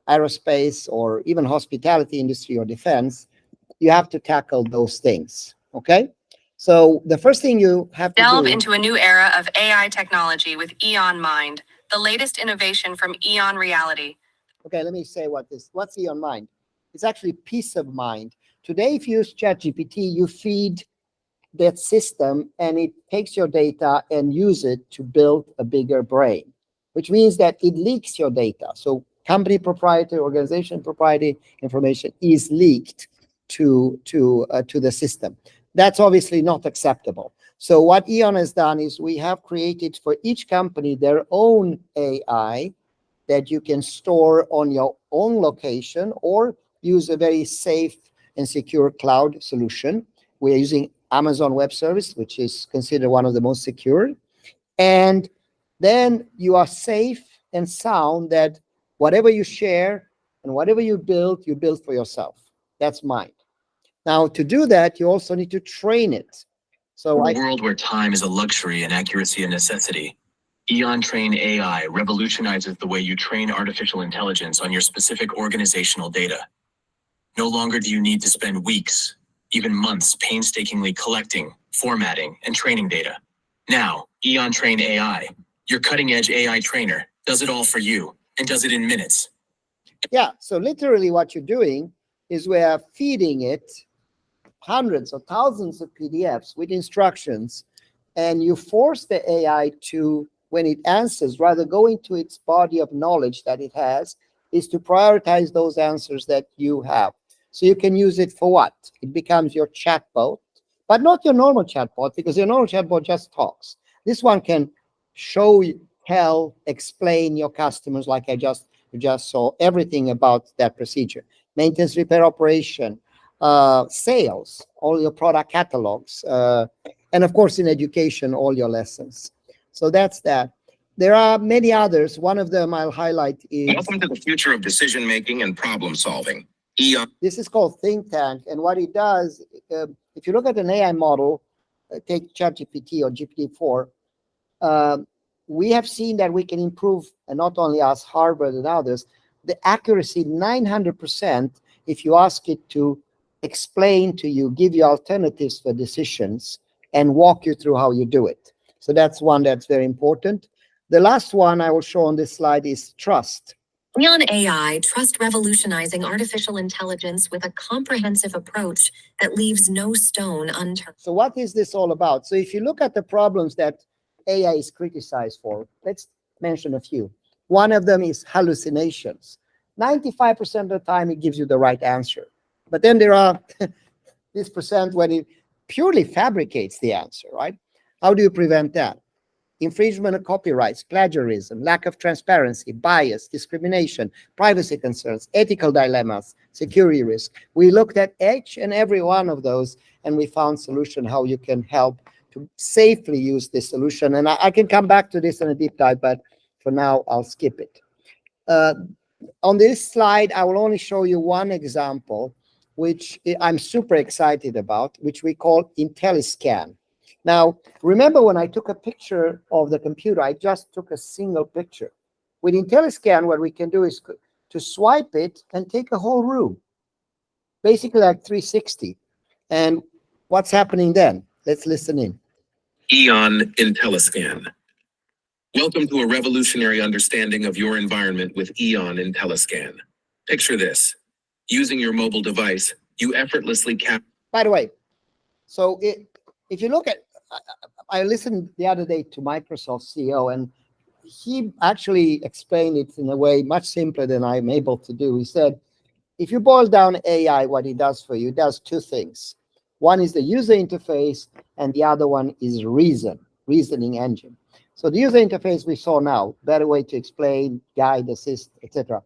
aerospace or even hospitality industry or defense, you have to tackle those things. Okay. So the first thing you have to Delve do, into a new era of AI technology with EON Mind, the latest innovation from EON Reality. okay, let me say what's EON Mind? It's actually peace of mind. Today, if you use ChatGPT, you feed that system and it takes your data and use it to build a bigger brain, which means that it leaks your data. So company proprietary, organization proprietary information is leaked to the system. That's obviously not acceptable. So what EON has done is we have created for each company their own AI that you can store on your own location or use a very safe and secure cloud solution. We are using Amazon Web Service, which is considered one of the most secure. And then you are safe and sound that whatever you share and whatever you build for yourself. That's mine. Now, to do that, you also need to train it. So in a world where time is a luxury and accuracy a necessity, EON Train AI revolutionizes the way you train artificial intelligence on your specific organizational data. No longer do you need to spend weeks, even months, painstakingly collecting, formatting, and training data. Now, EON Train AI, your cutting-edge AI trainer, does it all for you and does it in minutes. yeah, so literally what you're doing is we are feeding it hundreds or thousands of PDFs with instructions, and you force the AI to, when it answers, rather go into its body of knowledge that it has, is to prioritize those answers that you have. So you can use it for what? It becomes your chatbot, but not your normal chatbot, because your normal chatbot just talks. This one can show, tell, explain your customers, like you just saw, everything about that procedure. Maintenance, repair, operation, sales, all your product catalogs, and of course in education, all your lessons. So that's that. There are many others. One of them I'll highlight is... Welcome to the future of decision-making and problem-solving. EON. This is called Think Tank, and what it does, if you look at an AI model, take ChatGPT or GPT-4, we have seen that we can improve, and not only us, Harvard and others, the accuracy 900% if you ask it to explain to you, give you alternatives for decisions, and walk you through how you do it. So that's one that's very important. The last one I will show on this slide is trust. EON AI, trust revolutionizing artificial intelligence with a comprehensive approach that leaves no stone unturned. So what is this all about? So if you look at the problems that AI is criticized for, let's mention a few. One of them is hallucinations. 95% of the time it gives you the right answer. But then there are this percent when it purely fabricates the answer, right? How do you prevent that? Infringement of copyrights, plagiarism, lack of transparency, bias, discrimination, privacy concerns, ethical dilemmas, security risk. We looked at each and every one of those, and we found solution how you can help to safely use this solution. And I can come back to this in a deep dive, but for now, I'll skip it. On this slide, I will only show you one example, which I'm super excited about, which we call IntelliScan. Now, remember when I took a picture of the computer, I just took a single picture. With IntelliScan, what we can do is to swipe it and take a whole room, basically like 360. And what's happening then? Let's listen in. EON IntelliScan. Welcome to a revolutionary understanding of your environment with EON IntelliScan. Picture this. Using your mobile device, you effortlessly By the way, so if you look at, I listened the other day to Microsoft CEO, and he actually explained it in a way much simpler than I'm able to do. He said, if you boil down AI, what it does for you, it does two things. One is the user interface, and the other one is reasoning engine. So the user interface we saw now, better way to explain, guide, assist, etc.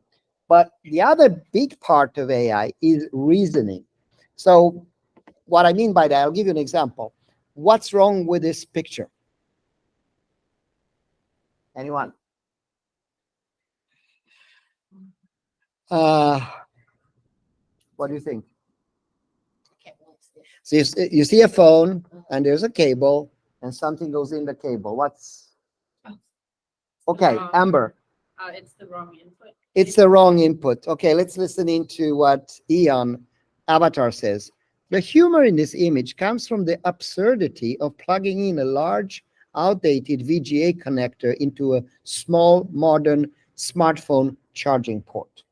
But the other big part of AI is reasoning. So what I mean by that, I'll give you an example. What's wrong with this picture? Anyone? What do you think? So you see a phone, and there's a cable, and something goes in the cable. What's okay, Amber? It's the wrong input. It's the wrong input. Okay, let's listen into what EON Avatar says. The humor in this image comes from the absurdity of plugging in a large, outdated VGA connector into a small, modern smartphone charging port.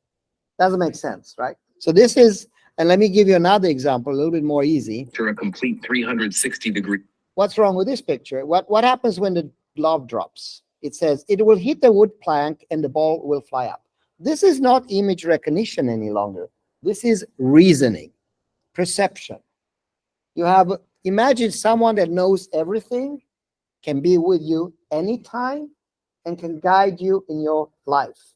Doesn't make sense, right? So this is, and let me give you another example, a little bit more easy. a complete 360-degree. What's wrong with this picture? What happens when the glove drops? It says it will hit the wood plank and the ball will fly up. This is not image recognition any longer. This is reasoning, perception. You have, imagine someone that knows everything, can be with you anytime, and can guide you in your life.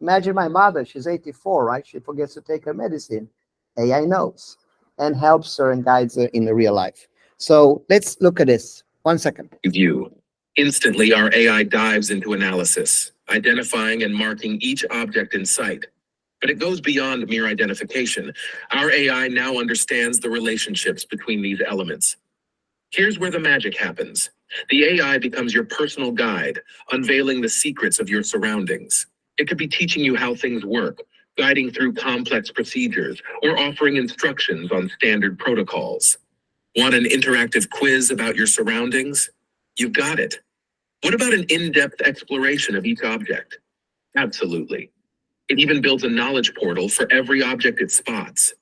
Imagine my mother, she's 84, right? She forgets to take her medicine. AI knows and helps her and guides her in the real life. So let's look at this. 1 second. View. Instantly, our AI dives into analysis, identifying and marking each object in sight. But it goes beyond mere identification. Our AI now understands the relationships between these elements. Here's where the magic happens. The AI becomes your personal guide, unveiling the secrets of your surroundings. It could be teaching you how things work, guiding through complex procedures, or offering instructions on standard protocols. Want an interactive quiz about your surroundings? You've got it. What about an in-depth exploration of each object? Absolutely. It even builds a knowledge portal for every object it spots.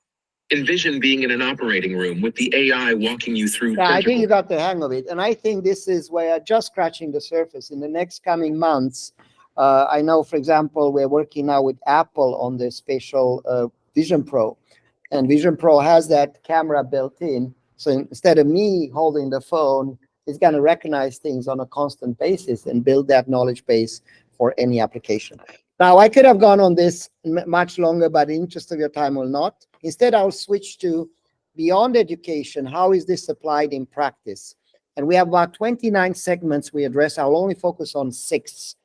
Envision being in an operating room with the AI walking you through. Yeah, I think you got the hang of it. And I think this is where just scratching the surface. In the next coming months, I know, for example, we're working now with Apple on the Spatial Vision Pro. And Vision Pro has that camera built in. So instead of me holding the phone, it's going to recognize things on a constant basis and build that knowledge base for any application. Now, I could have gone on this much longer, but in the interest of your time, will not. Instead, I'll switch to beyond education. How is this applied in practice? And we have about 29 segments we address. I'll only focus on 6.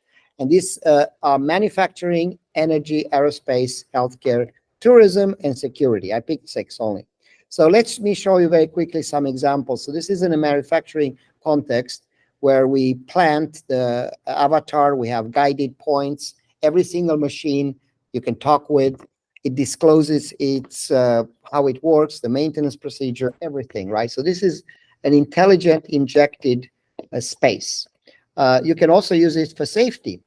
And these are manufacturing, energy, aerospace, healthcare, tourism, and security. I picked 6 only. So let me show you very quickly some examples. So this is in a manufacturing context where we plant the avatar. We have guided points. Every single machine you can talk with. It discloses its how it works, the maintenance procedure, everything, right? So this is an intelligent injected space. You can also use it for safety.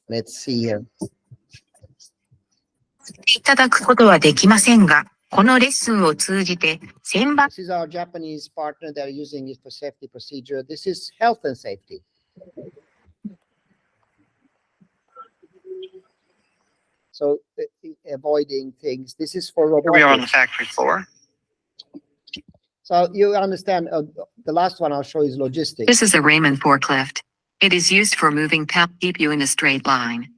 Let's see here. This is our Japanese partner that are using it for safety procedure. This is health and safety. So avoiding things. This is for robotics. We are on the factory floor. So you understand, the last one I'll show is logistics. This is a Raymond forklift. It is used for moving pallets, keep you in a straight line.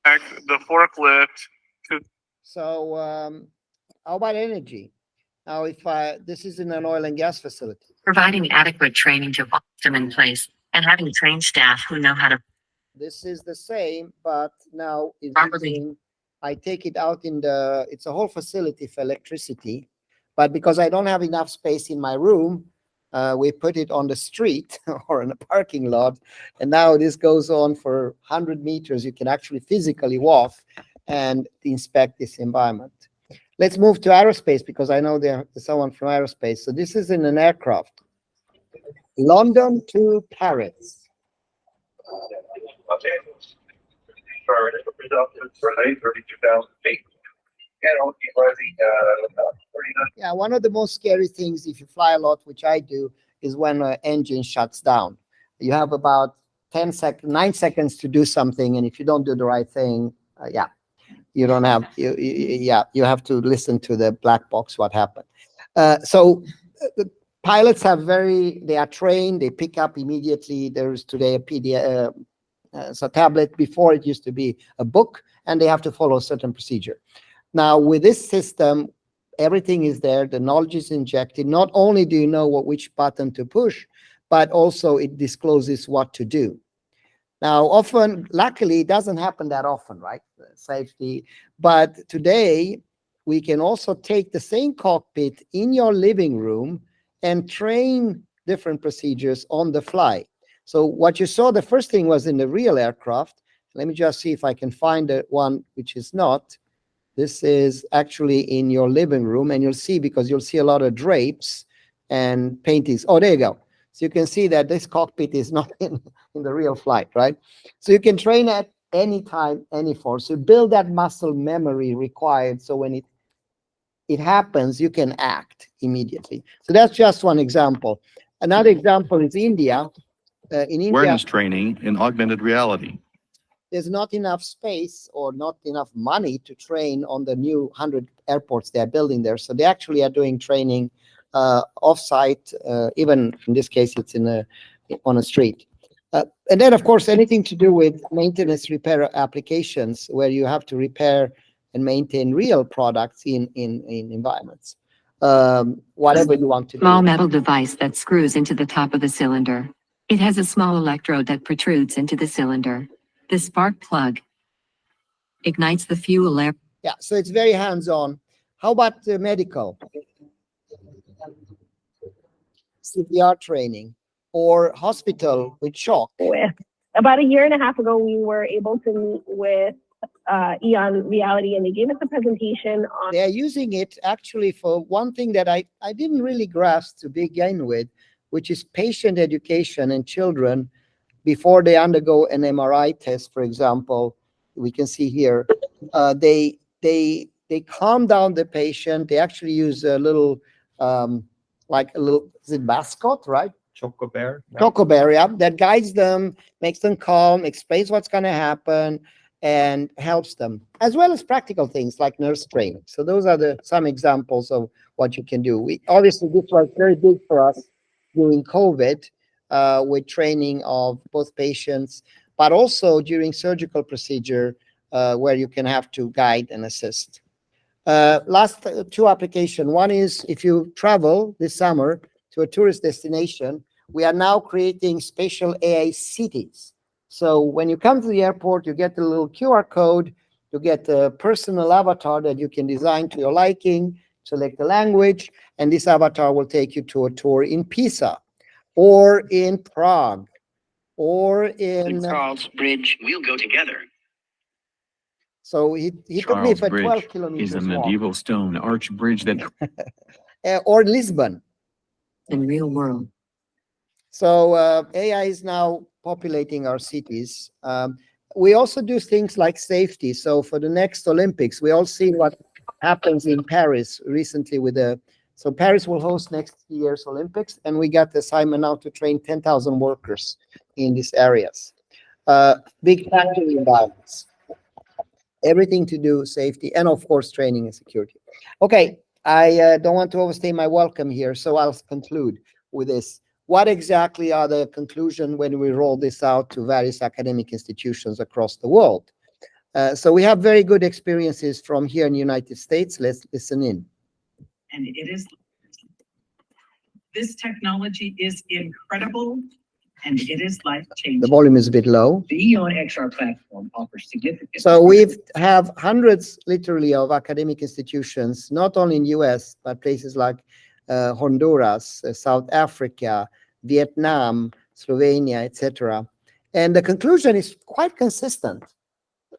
The forklift. So how about energy? Now, if this is in an oil and gas facility. Providing adequate training to put them in place and having trained staff who know how to. This is the same, but now I take it out in the, it's a whole facility for electricity, but because I don't have enough space in my room, we put it on the street or in a parking lot. And now this goes on for 100 meters. You can actually physically walk and inspect this environment. Let's move to aerospace because I know there's someone from aerospace. So this is in an aircraft. London to Paris. For initial results for 32,000 feet. Yeah, one of the most scary things if you fly a lot, which I do, is when an engine shuts down. You have about 9 seconds to do something, and if you don't do the right thing, yeah, you don't have you have to listen to the black box what happened. So the pilots they are trained, they pick up immediately. There is today a PDF, it's a tablet. Before it used to be a book, and they have to follow a certain procedure. Now with this system, everything is there. The knowledge is injected. Not only do you know which button to push, but also it discloses what to do. Now, often, luckily, it doesn't happen that often, right? Safety. But today, we can also take the same cockpit in your living room and train different procedures on the fly. So what you saw, the first thing was in the real aircraft. Let me just see if I can find the one which is not. This is actually in your living room, and you'll see, because you'll see a lot of drapes and paintings. Oh, there you go. So you can see that this cockpit is not in the real flight, right? So you can train at any time, any force. You build that muscle memory required, so when it happens, you can act immediately. So that's just one example. Another example is India. In India, Awareness training in augmented reality. there's not enough space or not enough money to train on the new 100 airports they're building there. So they actually are doing training off-site, even in this case, it's on a street. And then, of course, anything to do with maintenance repair applications where you have to repair and maintain real products in environments. Whatever you want to do. Small metal device that screws into the top of the cylinder. It has a small electrode that protrudes into the cylinder. The spark plug ignites the fuel air. Yeah, so it's very hands-on. How about medical? CPR training or hospital with shock? About a year and a half ago, we were able to meet with EON Reality, and they gave us a presentation on. They're using it actually for one thing that I didn't really grasp to begin with, which is patient education in children before they undergo an MRI test, for example. We can see here, they calm down the patient. They actually use a little, is it mascot, right? Choco Bear. Choco Bear, yeah, that guides them, makes them calm, explains what's going to happen, and helps them, as well as practical things like nurse training. So those are some examples of what you can do. Obviously, this was very big for us during COVID, with training of both patients, but also during surgical procedure, where you can have to guide and assist. Last two applications. One is if you travel this summer to a tourist destination, we are now creating spatial AI cities. So when you come to the airport, you get a little QR code, you get a personal avatar that you can design to your liking, select the language, and this avatar will take you to a tour in Pisa, or in Prague, or in Charles Bridge. We'll go together. So he took me for 12 kilometers. Is a medieval stone arch bridge that or Lisbon. In real world. So AI is now populating our cities. We also do things like safety. So for the next Olympics, we all see what happens in Paris recently with so Paris will host next year's Olympics, and we got the assignment now to train 10,000 workers in these areas. Big factory environments. Everything to do safety, and of course, training and security. Okay, I don't want to overstay my welcome here, so I'll conclude with this. What exactly are the conclusions when we roll this out to various academic institutions across the world? So we have very good experiences from here in the United States. Let's listen in. And this technology is incredible, and it is life-changing. The volume is a bit low. The EON XR platform offers significant. So we have hundreds, literally, of academic institutions, not only in US, but places like Honduras, South Africa, Vietnam, Slovenia, etc. And the conclusion is quite consistent.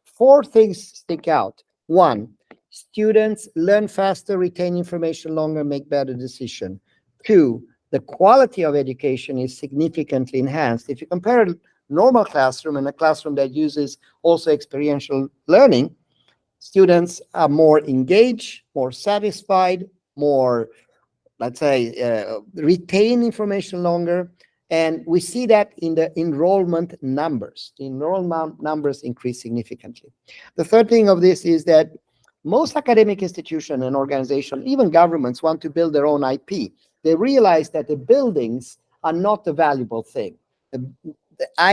4 things stick out. 1, students learn faster, retain information longer, make better decisions. 2, the quality of education is significantly enhanced. If you compare normal classroom and a classroom that uses also experiential learning, students are more engaged, more satisfied, more, let's say, retain information longer. And we see that in the enrollment numbers. The enrollment numbers increase significantly. The third thing of this is that most academic institutions and organizations, even governments, want to build their own IP. They realize that the buildings are not the valuable thing. The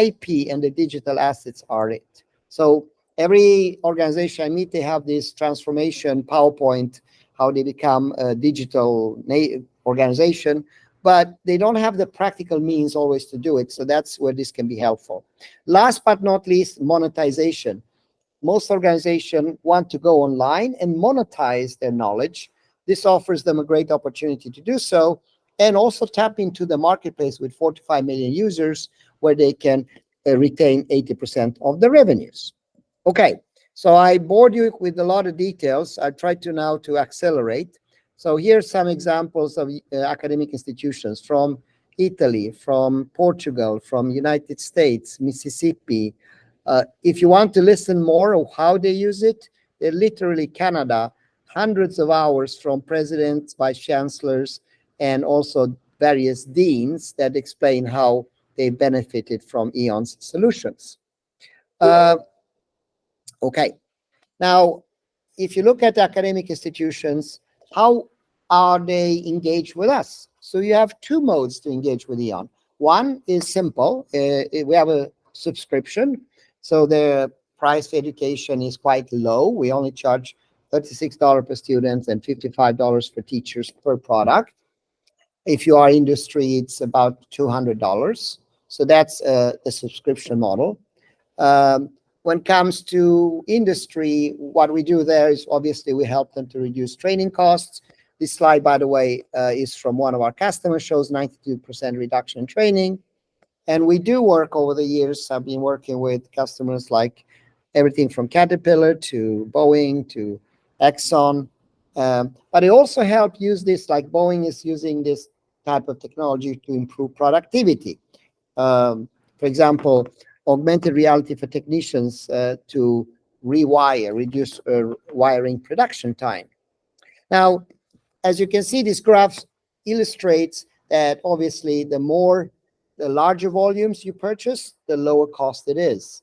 IP and the digital assets are it. So every organization I meet, they have this transformation PowerPoint, how they become a digital organization, but they don't have the practical means always to do it. So that's where this can be helpful. Last but not least, monetization. Most organizations want to go online and monetize their knowledge. This offers them a great opportunity to do so, and also tap into the marketplace with 45 million users where they can retain 80% of the revenues. Okay, so I bored you with a lot of details. I tried to now to accelerate. So here's some examples of academic institutions from Italy, from Portugal, from United States, Mississippi. If you want to listen more of how they use it, they're literally Canada, hundreds of hours from presidents, vice chancellors, and also various deans that explain how they benefited from EON's solutions. Okay, now, if you look at academic institutions, how are they engaged with us? So you have two modes to engage with EON. One is simple. We have a subscription. So the price for education is quite low. We only charge $36 per student and $55 for teachers per product. If you are industry, it's about $200. So that's the subscription model. When it comes to industry, what we do there is obviously we help them to reduce training costs. This slide, by the way, is from one of our customers, shows 92% reduction in training. And we do work over the years. I've been working with customers like everything from Caterpillar to Boeing to Exxon. But I also help use this, like Boeing is using this type of technology to improve productivity. For example, augmented reality for technicians to reduce wiring production time. Now, as you can see, this graph illustrates that obviously the larger volumes you purchase, the lower cost it is.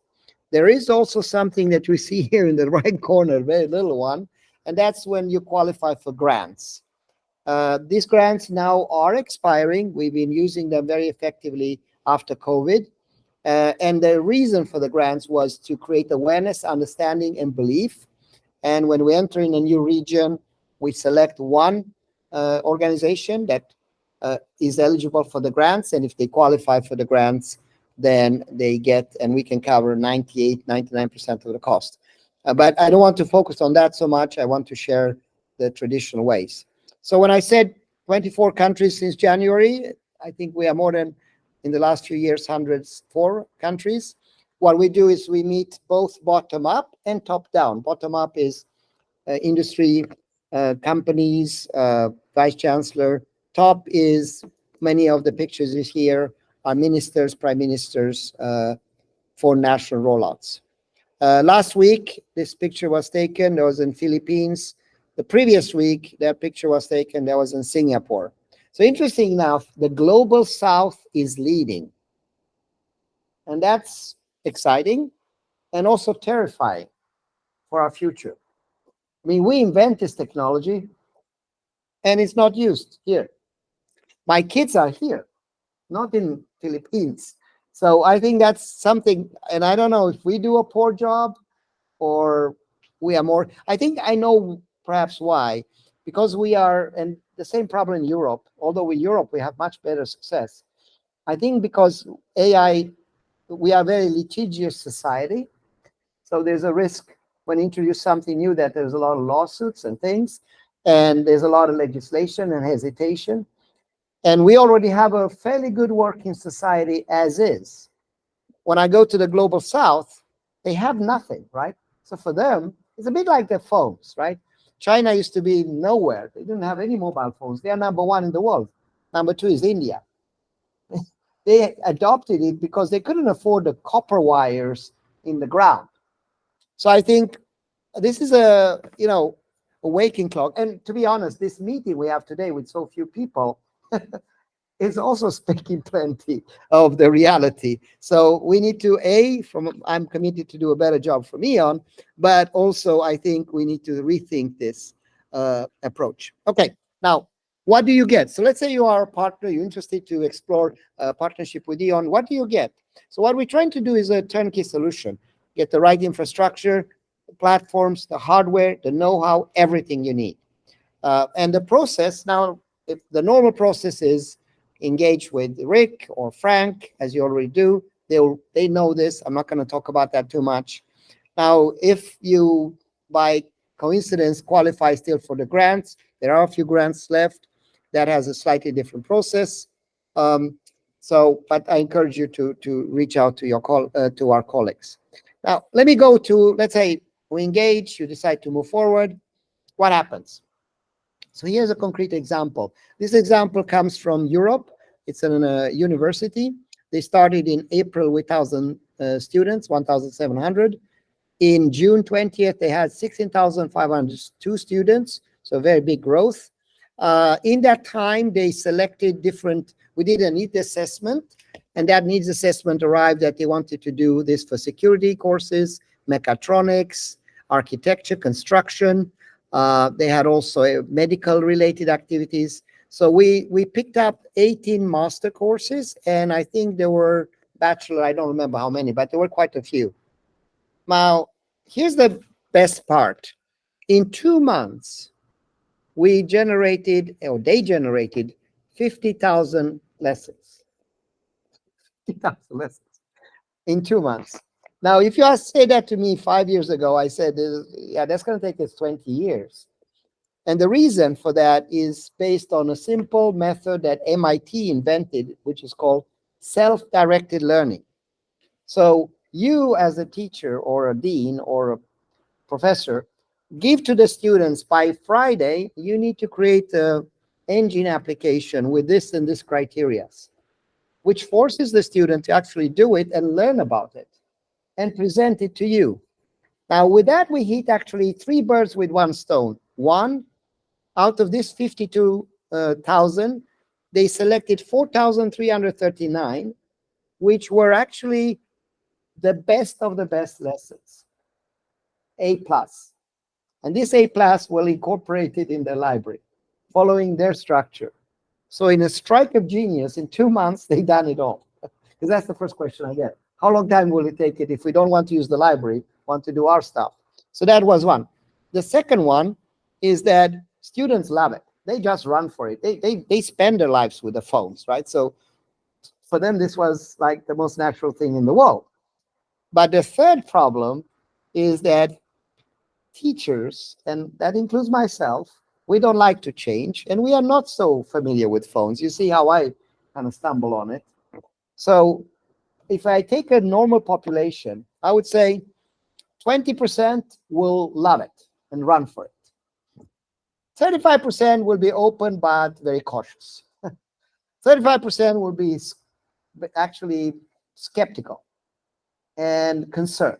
There is also something that we see here in the right corner, a very little one, and that's when you qualify for grants. These grants now are expiring. We've been using them very effectively after COVID. And the reason for the grants was to create awareness, understanding, and belief. And when we enter in a new region, we select one organization that is eligible for the grants. And if they qualify for the grants, then they get, and we can cover 98, 99% of the cost. But I don't want to focus on that so much. I want to share the traditional ways. So when I said 24 countries since January, I think we are more than, in the last few years, 104 countries. What we do is we meet both bottom up and top down. Bottom up is industry, companies, vice chancellor. Top is many of the pictures is here are ministers, prime ministers for national rollouts. Last week, this picture was taken. That was in Philippines. The previous week, that picture was taken. That was in Singapore. So interesting enough, the global south is leading. And that's exciting and also terrifying for our future. I mean, we invent this technology and it's not used here. My kids are here, not in Philippines. So I think that's something, and I don't know if we do a poor job or we are more, I think I know perhaps why, because we are, and the same problem in Europe, although in Europe we have much better success. I think because AI, we are a very litigious society. So there's a risk when you introduce something new that there's a lot of lawsuits and things, and there's a lot of legislation and hesitation. And we already have a fairly good working society as is. When I go to the global south, they have nothing, right? So for them, it's a bit like their phones, right? China used to be nowhere. They didn't have any mobile phones. They are number one in the world. Number two is India. they adopted it because they couldn't afford the copper wires in the ground. So I think this is a waking clock. And to be honest, this meeting we have today with so few people is also speaking plenty of the reality. So we need to, I'm committed to do a better job from EON, but also I think we need to rethink this approach. Okay, now, what do you get? So let's say you are a partner, you're interested to explore a partnership with EON. What do you get? So what we're trying to do is a turnkey solution. Get the right infrastructure, the platforms, the hardware, the know-how, everything you need. And the process now, if the normal process is engage with Rick or Frank, as you already do. They know this. I'm not going to talk about that too much. Now, if you, by coincidence, qualify still for the grants, there are a few grants left. That has a slightly different process. But I encourage you to reach out to to our colleagues. Now, let me go to, let's say we engage, you decide to move forward. What happens? So here's a concrete example. This example comes from Europe. It's in a university. They started in April with 1,000 students, 1,700. In June 20th, they had 16,502 students, so very big growth. In that time, they selected we did a needs assessment, and that needs assessment arrived that they wanted to do this for security courses, mechatronics, architecture, construction. They had also medical related activities. So we picked up 18 master courses, and I think there were bachelor, I don't remember how many, but there were quite a few. Now, here's the best part. In 2 months, they generated 50,000 lessons. 50,000 lessons in 2 months. Now, if you say that to me 5 years ago, I said, yeah, that's going to take us 20 years. And the reason for that is based on a simple method that MIT invented, which is called self-directed learning. So you, as a teacher or a dean or a professor, give to the students by Friday, you need to create an engine application with this and this criteria, which forces the student to actually do it and learn about it and present it to you. Now, with that, we hit actually 3 birds with 1 stone. One, out of this 52,000, they selected 4,339, which were actually the best of the best lessons, A+. And this A+ will incorporate it in the library, following their structure. So in a strike of genius, in 2 months, they've done it all. Because that's the first question I get. How long time will it take it if we don't want to use the library, want to do our stuff? So that was one. The second one is that students love it. They just run for it. They spend their lives with the phones, right? So for them, this was like the most natural thing in the world. But the third problem is that teachers, and that includes myself, we don't like to change, and we are not so familiar with phones. You see how I kind of stumble on it. So if I take a normal population, I would say 20% will love it and run for it. 35% will be open but very cautious. 35% will be actually skeptical and concerned.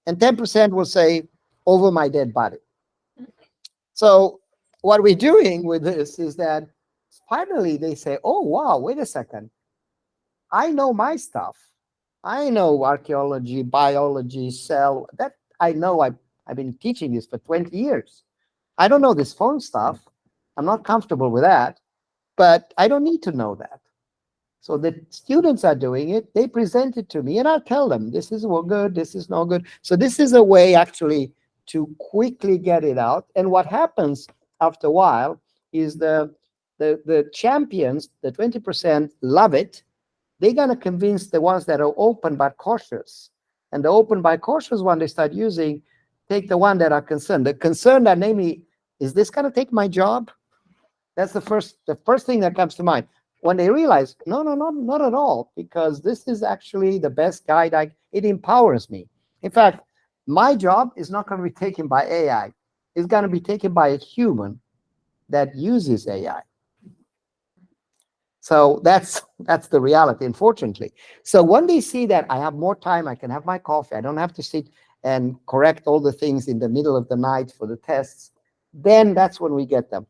And 10% will say, over my dead body. So what we're doing with this is that finally they say, oh, wow, wait a second. I know my stuff. I know archaeology, biology, cell. That I know. I've been teaching this for 20 years. I don't know this phone stuff. I'm not comfortable with that, but I don't need to know that. So the students are doing it. They present it to me, and I'll tell them, this is good, this is no good. So this is a way actually to quickly get it out. And what happens after a while is the champions, the 20% love it. They're going to convince the ones that are open but cautious. And the open but cautious one they start using, take the one that are concerned. The concerned are namely, is this going to take my job? That's the first thing that comes to mind. When they realize, no, not at all, because this is actually the best guide. It empowers me. In fact, my job is not going to be taken by AI. It's going to be taken by a human that uses AI. So that's the reality, unfortunately. So when they see that I have more time, I can have my coffee, I don't have to sit and correct all the things in the middle of the night for the tests, then that's when we get them.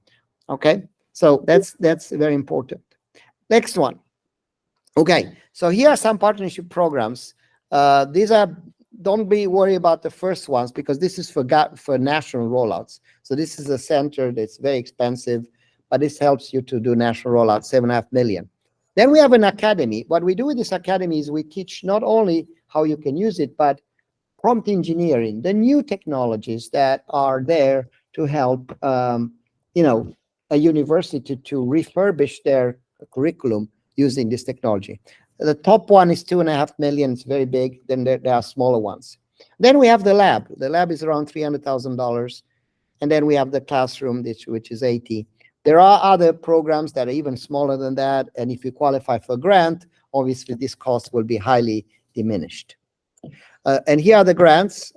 Okay, so that's very important. Next one. Okay, so here are some partnership programs. These are, don't be worried about the first ones because this is for national rollouts. So this is a center that's very expensive, but this helps you to do national rollouts, 7.5 million. Then we have an academy. What we do with this academy is we teach not only how you can use it, but prompt engineering, the new technologies that are there to help, a university to refurbish their curriculum using this technology. The top one is 2.5 million. It's very big. Then there are smaller ones. Then we have the lab. The lab is around $300,000. And then we have the classroom, which is 80. There are other programs that are even smaller than that. And if you qualify for a grant, obviously this cost will be highly diminished. And here are the grants.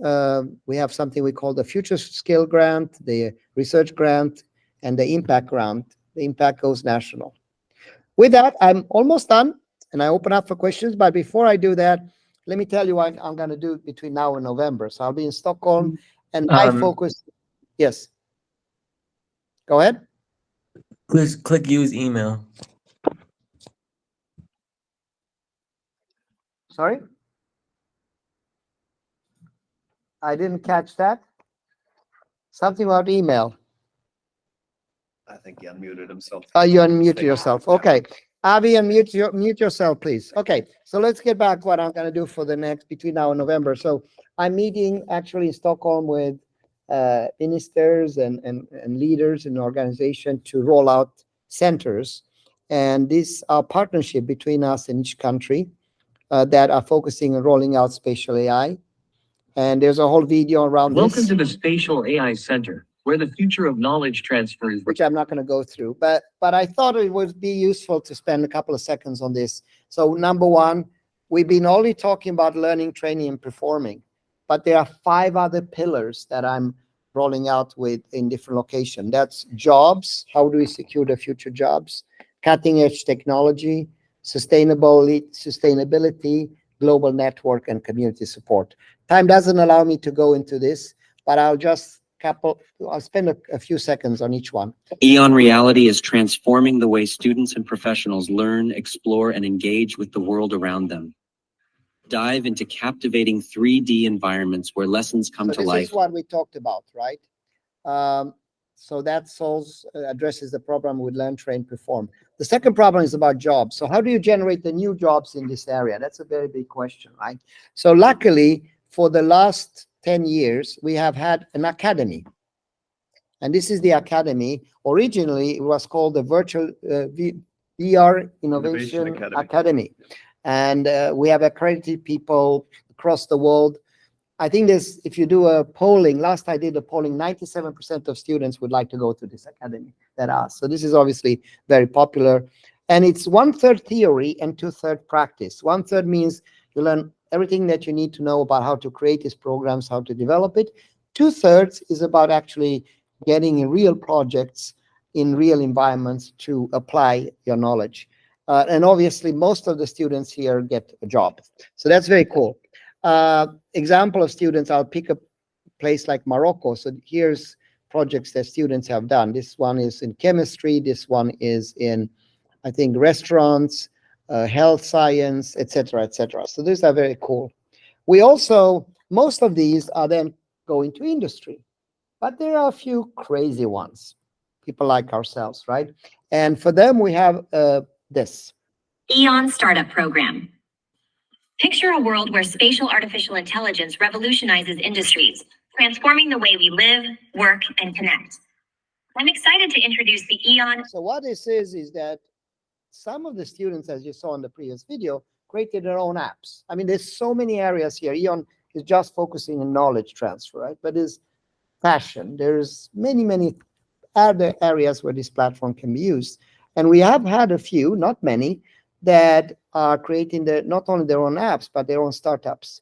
We have something we call the Future Skill Grant, the Research Grant, and the Impact Grant. The Impact goes national. With that, I'm almost done, and I open up for questions. But before I do that, let me tell you what I'm going to do between now and November. So I'll be in Stockholm, and my focus. Yes. Go ahead. Please click use email. Sorry? I didn't catch that. Something about email. I think he unmuted himself. Oh, you unmute yourself. Okay. Avi, mute yourself, please. Okay. So let's get back what I'm going to do for the next between now and November. So I'm meeting actually in Stockholm with ministers and leaders in the organization to roll out centers. And this are partnership between us and each country that are focusing on rolling out spatial AI. And there's a whole video around this. Welcome to the Spatial AI Center, where the future of knowledge transfer is. Which I'm not going to go through, but I thought it would be useful to spend a couple of seconds on this. So number one, we've been only talking about learning, training, and performing, but there are 5 other pillars that I'm rolling out with in different locations. That's jobs. How do we secure the future jobs? Cutting edge technology, sustainability, global network, and community support. Time doesn't allow me to go into this, but I'll spend a few seconds on each one. EON Reality is transforming the way students and professionals learn, explore, and engage with the world around them. Dive into captivating 3D environments where lessons come to life. This is what we talked about, right? So that addresses the problem with learn, train, perform. The second problem is about jobs. So how do you generate the new jobs in this area? That's a very big question, right? So luckily, for the last 10 years, we have had an academy. And this is the academy. Originally, it was called the Virtual VR Innovation Academy. And we have accredited people across the world. I think if you do a polling, last I did a polling, 97% of students would like to go to this academy that asked. So this is obviously very popular. And it's 1/3 theory and 2/3 practice. 1/3 means you learn everything that you need to know about how to create these programs, how to develop it. 2/3 is about actually getting in real projects in real environments to apply your knowledge. And obviously, most of the students here get a job. So that's very cool. Example of students, I'll pick a place like Morocco. So here's projects that students have done. This one is in chemistry. This one is in, I think, restaurants, health science, etc., etc. So these are very cool. We also, most of these are then going to industry, but there are a few crazy ones, people like ourselves, right? And for them, we have this. EON Startup Program. Picture a world where spatial artificial intelligence revolutionizes industries, transforming the way we live, work, and connect. I'm excited to introduce the EON. So what this is that some of the students, as you saw in the previous video, created their own apps. I mean, there's so many areas here. EON is just focusing on knowledge transfer, right? But there's fashion. There's many other areas where this platform can be used. And we have had a few, not many, that are creating not only their own apps, but their own startups.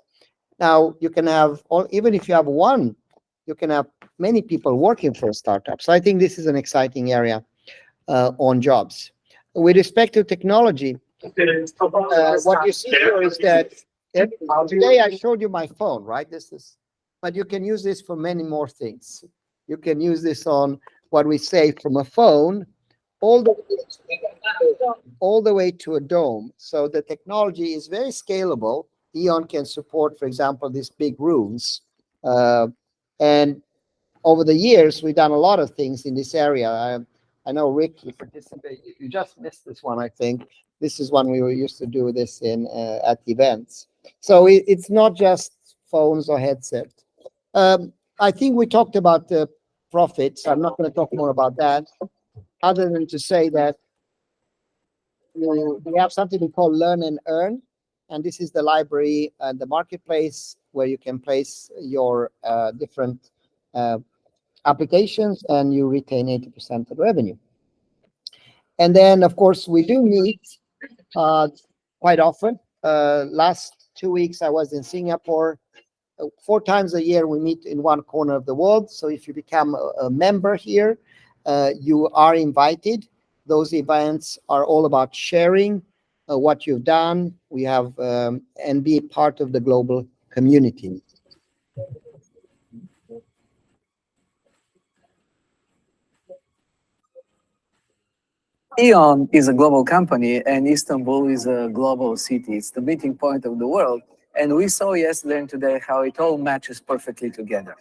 Now, you can have, even if you have one, you can have many people working for a startup. So I think this is an exciting area on jobs. with respect to technology, what you see here is that today I showed you my phone, right? But you can use this for many more things. You can use this on what we say from a phone all the way to a dome. So the technology is very scalable. EON can support, for example, these big rooms. And over the years, we've done a lot of things in this area. I know, Rick, you participated. You just missed this one, I think. This is one we were used to do this in at events. So it's not just phones or headsets. I think we talked about the profits. I'm not going to talk more about that, other than to say that we have something we call Learn and Earn. And this is the library and the marketplace where you can place your different applications and you retain 80% of the revenue. And then, of course, we do meet quite often. Last 2 weeks, I was in Singapore. 4 times a year, we meet in one corner of the world. So if you become a member here, you are invited. Those events are all about sharing what you've done. We have and be part of the global community. EON is a global company and Istanbul is a global city. It's the meeting point of the world. And we saw yesterday and today how it all matches perfectly together.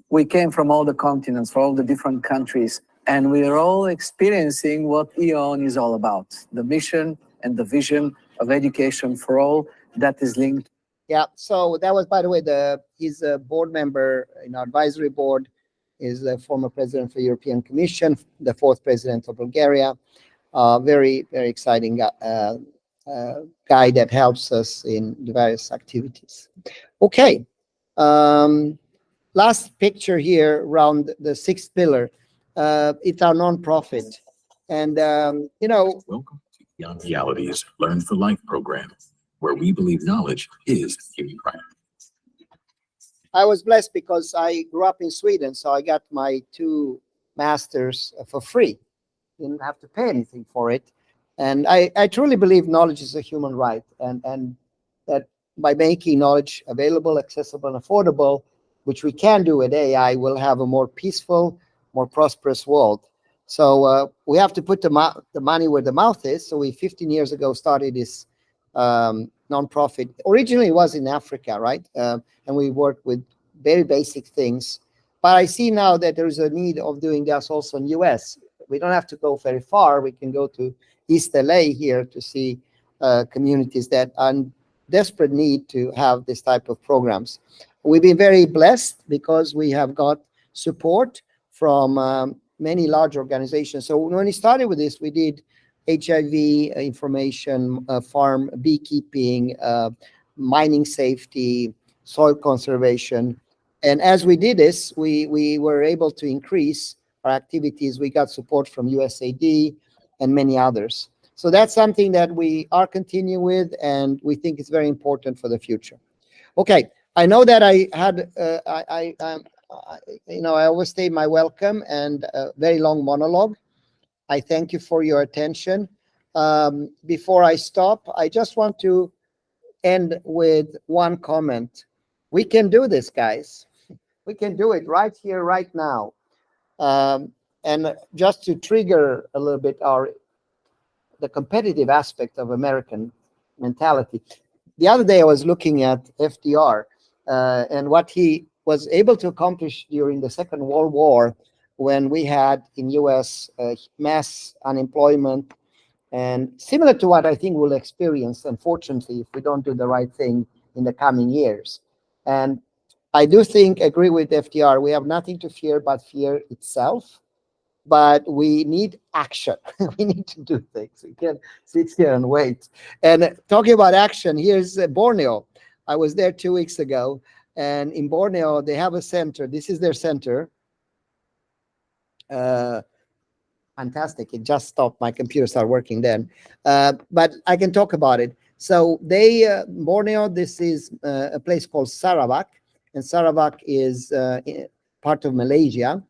We came from all the continents, from all the different countries, and we are all experiencing what EON is all about, the mission and the vision of education for all that is linked. Yeah, so that was, by the way, he's a board member in our advisory board, is the former president for European Commission, the 4th president of Bulgaria. Very, very exciting guy that helps us in the various activities. Okay, last picture here around the 6th pillar. It's our nonprofit. And, Welcome to EON Reality's Learn for Life program, where we believe knowledge is human right. I was blessed because I grew up in Sweden, so I got my 2 masters for free. Didn't have to pay anything for it. And I truly believe knowledge is a human right, and that by making knowledge available, accessible, and affordable, which we can do with AI, we'll have a more peaceful, more prosperous world. So we have to put the money where the mouth is. So we 15 years ago started this nonprofit. Originally, it was in Africa, right? And we worked with very basic things. But I see now that there is a need of doing this also in US. We don't have to go very far. We can go to East LA here to see communities that are in desperate need to have this type of programs. We've been very blessed because we have got support from many large organizations. So when we started with this, we did HIV information, farm beekeeping, mining safety, soil conservation. And as we did this, we were able to increase our activities. We got support from USAID and many others. So that's something that we are continuing with, and we think it's very important for the future. Okay, I know that I had, I overstayed my welcome and a very long monologue. I thank you for your attention. Before I stop, I just want to end with one comment. We can do this, guys. We can do it right here, right now. And just to trigger a little bit the competitive aspect of American mentality. The other day I was looking at FDR and what he was able to accomplish during the Second World War, when we had in US mass unemployment, and similar to what I think we'll experience, unfortunately, if we don't do the right thing in the coming years. And I do agree with FDR, we have nothing to fear but fear itself, but we need action. We need to do things. We can't sit here and wait. And talking about action, here's Borneo. I was there 2 weeks ago, and in Borneo, they have a center. This is their center. Fantastic. It just stopped. My computer started working then. But I can talk about it. So Borneo, this is a place called Sarawak. And Sarawak is part of Malaysia.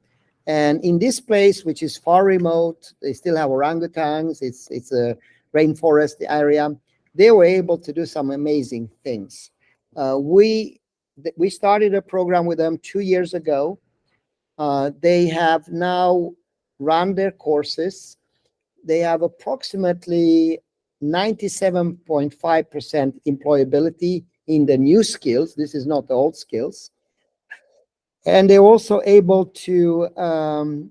And in this place, which is far remote, they still have orangutans. It's a rainforest area. They were able to do some amazing things. We started a program with them 2 years ago. They have now run their courses. They have approximately 97.5% employability in the new skills. This is not the old skills. And they're also able to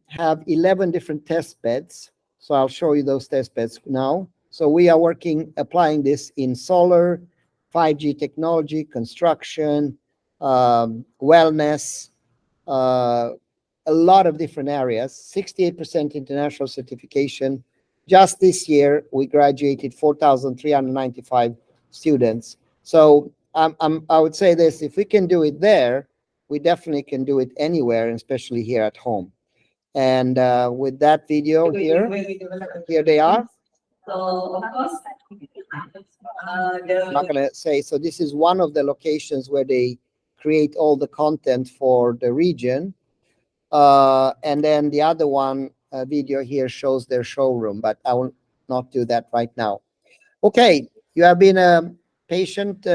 have 11 different test beds. So I'll show you those test beds now. So we are applying this in solar, 5G technology, construction, wellness, a lot of different areas, 68% international certification. Just this year, we graduated 4,395 students. So I would say this, if we can do it there, we definitely can do it anywhere, especially here at home. And with that video here they are. I'm not going to say, so this is one of the locations where they create all the content for the region. And then the other one video here shows their showroom, but I will not do that right now. Okay, you have been a patient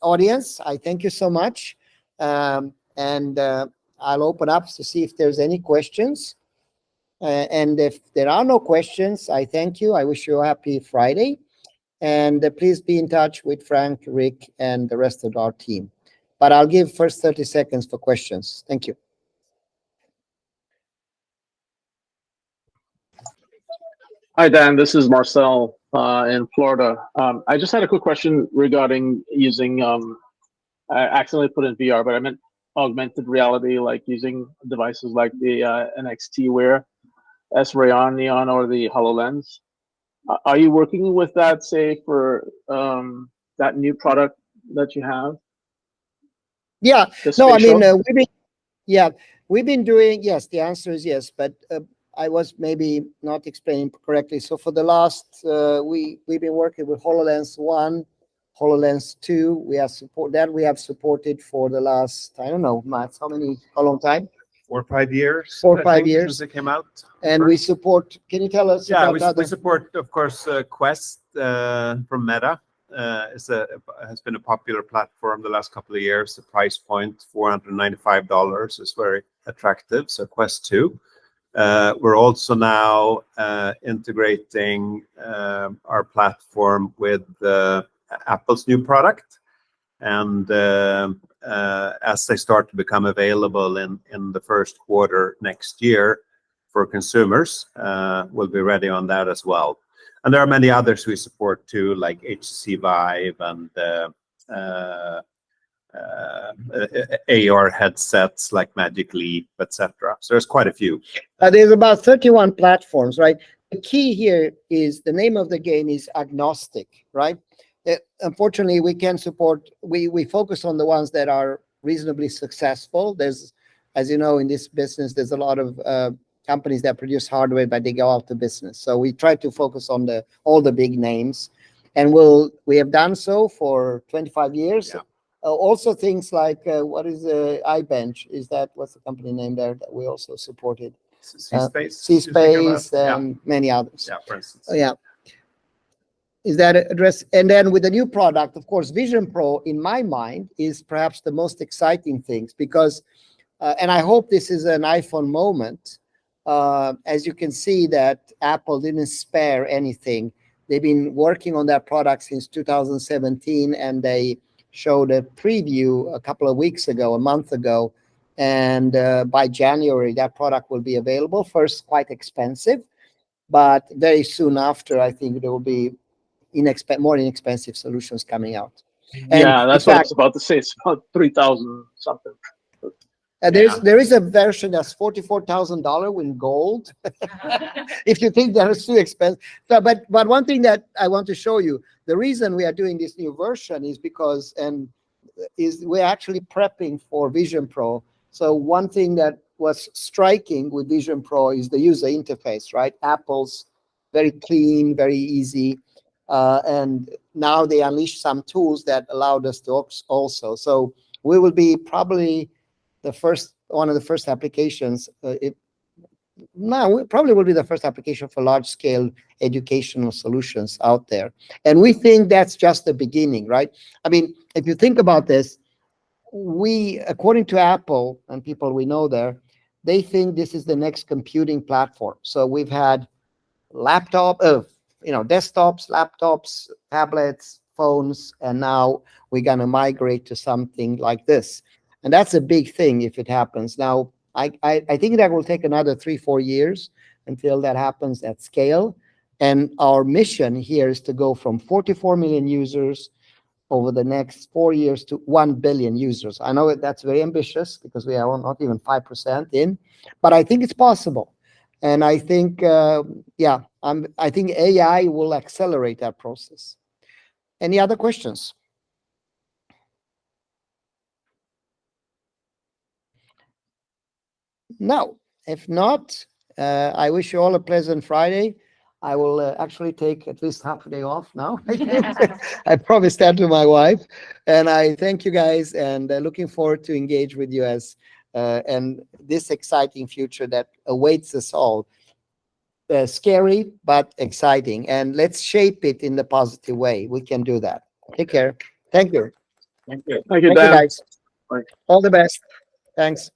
audience. I thank you so much. And I'll open up to see if there's any questions. And if there are no questions, I thank you. I wish you a happy Friday. And please be in touch with Frank, Rick, and the rest of our team. But I'll give first 30 seconds for questions. Thank you. Hi, Dan. This is Marcel in Florida. I just had a quick question regarding using, I accidentally put in VR, but I meant augmented reality, like using devices like the NXT Wear, S-Rayon Neon, or the HoloLens. Are you working with that, say, for that new product that you have? Yeah. The No, I mean, Spatial? we've been doing, yes, the answer is yes, but I was maybe not explaining correctly. So for the last, we've been working with HoloLens 1, HoloLens 2. We have supported for the last, I don't know, Mats, how long time? 4 or 5 years. 4 or 5 years since it came out. And we support, can you tell us Yeah, about we support, of course, Quest from Meta. Has been a popular platform the last couple of years. The price point, $495, is very attractive. So Quest 2. We're also now integrating our platform with Apple's new product. And as they start to become available in the first quarter next year for consumers, we'll be ready on that as well. And there are many others we support too, like HTC Vive and AR headsets like Magic Leap, etc. So there's quite a few. There's about 31 platforms, right? The key here is the name of the game is agnostic, right? Unfortunately, we can support, we focus on the ones that are reasonably successful. There's, as you know, in this business, there's a lot of companies that produce hardware, but they go out of business. So we try to focus on all the big names, and we have done so for 25 years. Yeah. Also things like, what is iBench? What's the company name there that we also supported? C-Space and many others. Yeah, for instance. Yeah. Is that address? And then with the new product, of course, Vision Pro, in my mind, is perhaps the most exciting things because, and I hope this is an iPhone moment. As you can see that Apple didn't spare anything. They've been working on that product since 2017, and they showed a preview a month ago. And by January, that product will be available. First, quite expensive, but very soon after, I think there will be more inexpensive solutions coming out. Yeah, that's what I was about to say. It's about 3,000 something. There is a version that's $44,000 in gold. If you think that is too expensive. So, but one thing that I want to show you, the reason we are doing this new version is because we're actually prepping for Vision Pro. So one thing that was striking with Vision Pro is the user interface, right? Apple's very clean, very easy. And now they unleashed some tools that allowed us to also. So we will be probably one of the first applications now it probably will be the first application for large scale educational solutions out there. And we think that's just the beginning, right? I mean, if you think about this, according to Apple and people we know there, they think this is the next computing platform. So we've had desktops, laptops, tablets, phones, and now we're going to migrate to something like this. And that's a big thing if it happens. Now, I think that will take another 3-4 years until that happens at scale. And our mission here is to go from 44 million users over the next 4 years to 1 billion users. I know that's very ambitious because we are not even 5% in, but I think it's possible. And I think, I think AI will accelerate that process. Any other questions? No. If not, I wish you all a pleasant Friday. I will actually take at least half a day off now. I promised that to my wife. And I thank you guys and looking forward to engage with you and this exciting future that awaits us all. Scary, but exciting. And let's shape it in the positive way. We can do that. Take care. Thank you. Thank you, Dan. Guys. All the best. Thanks.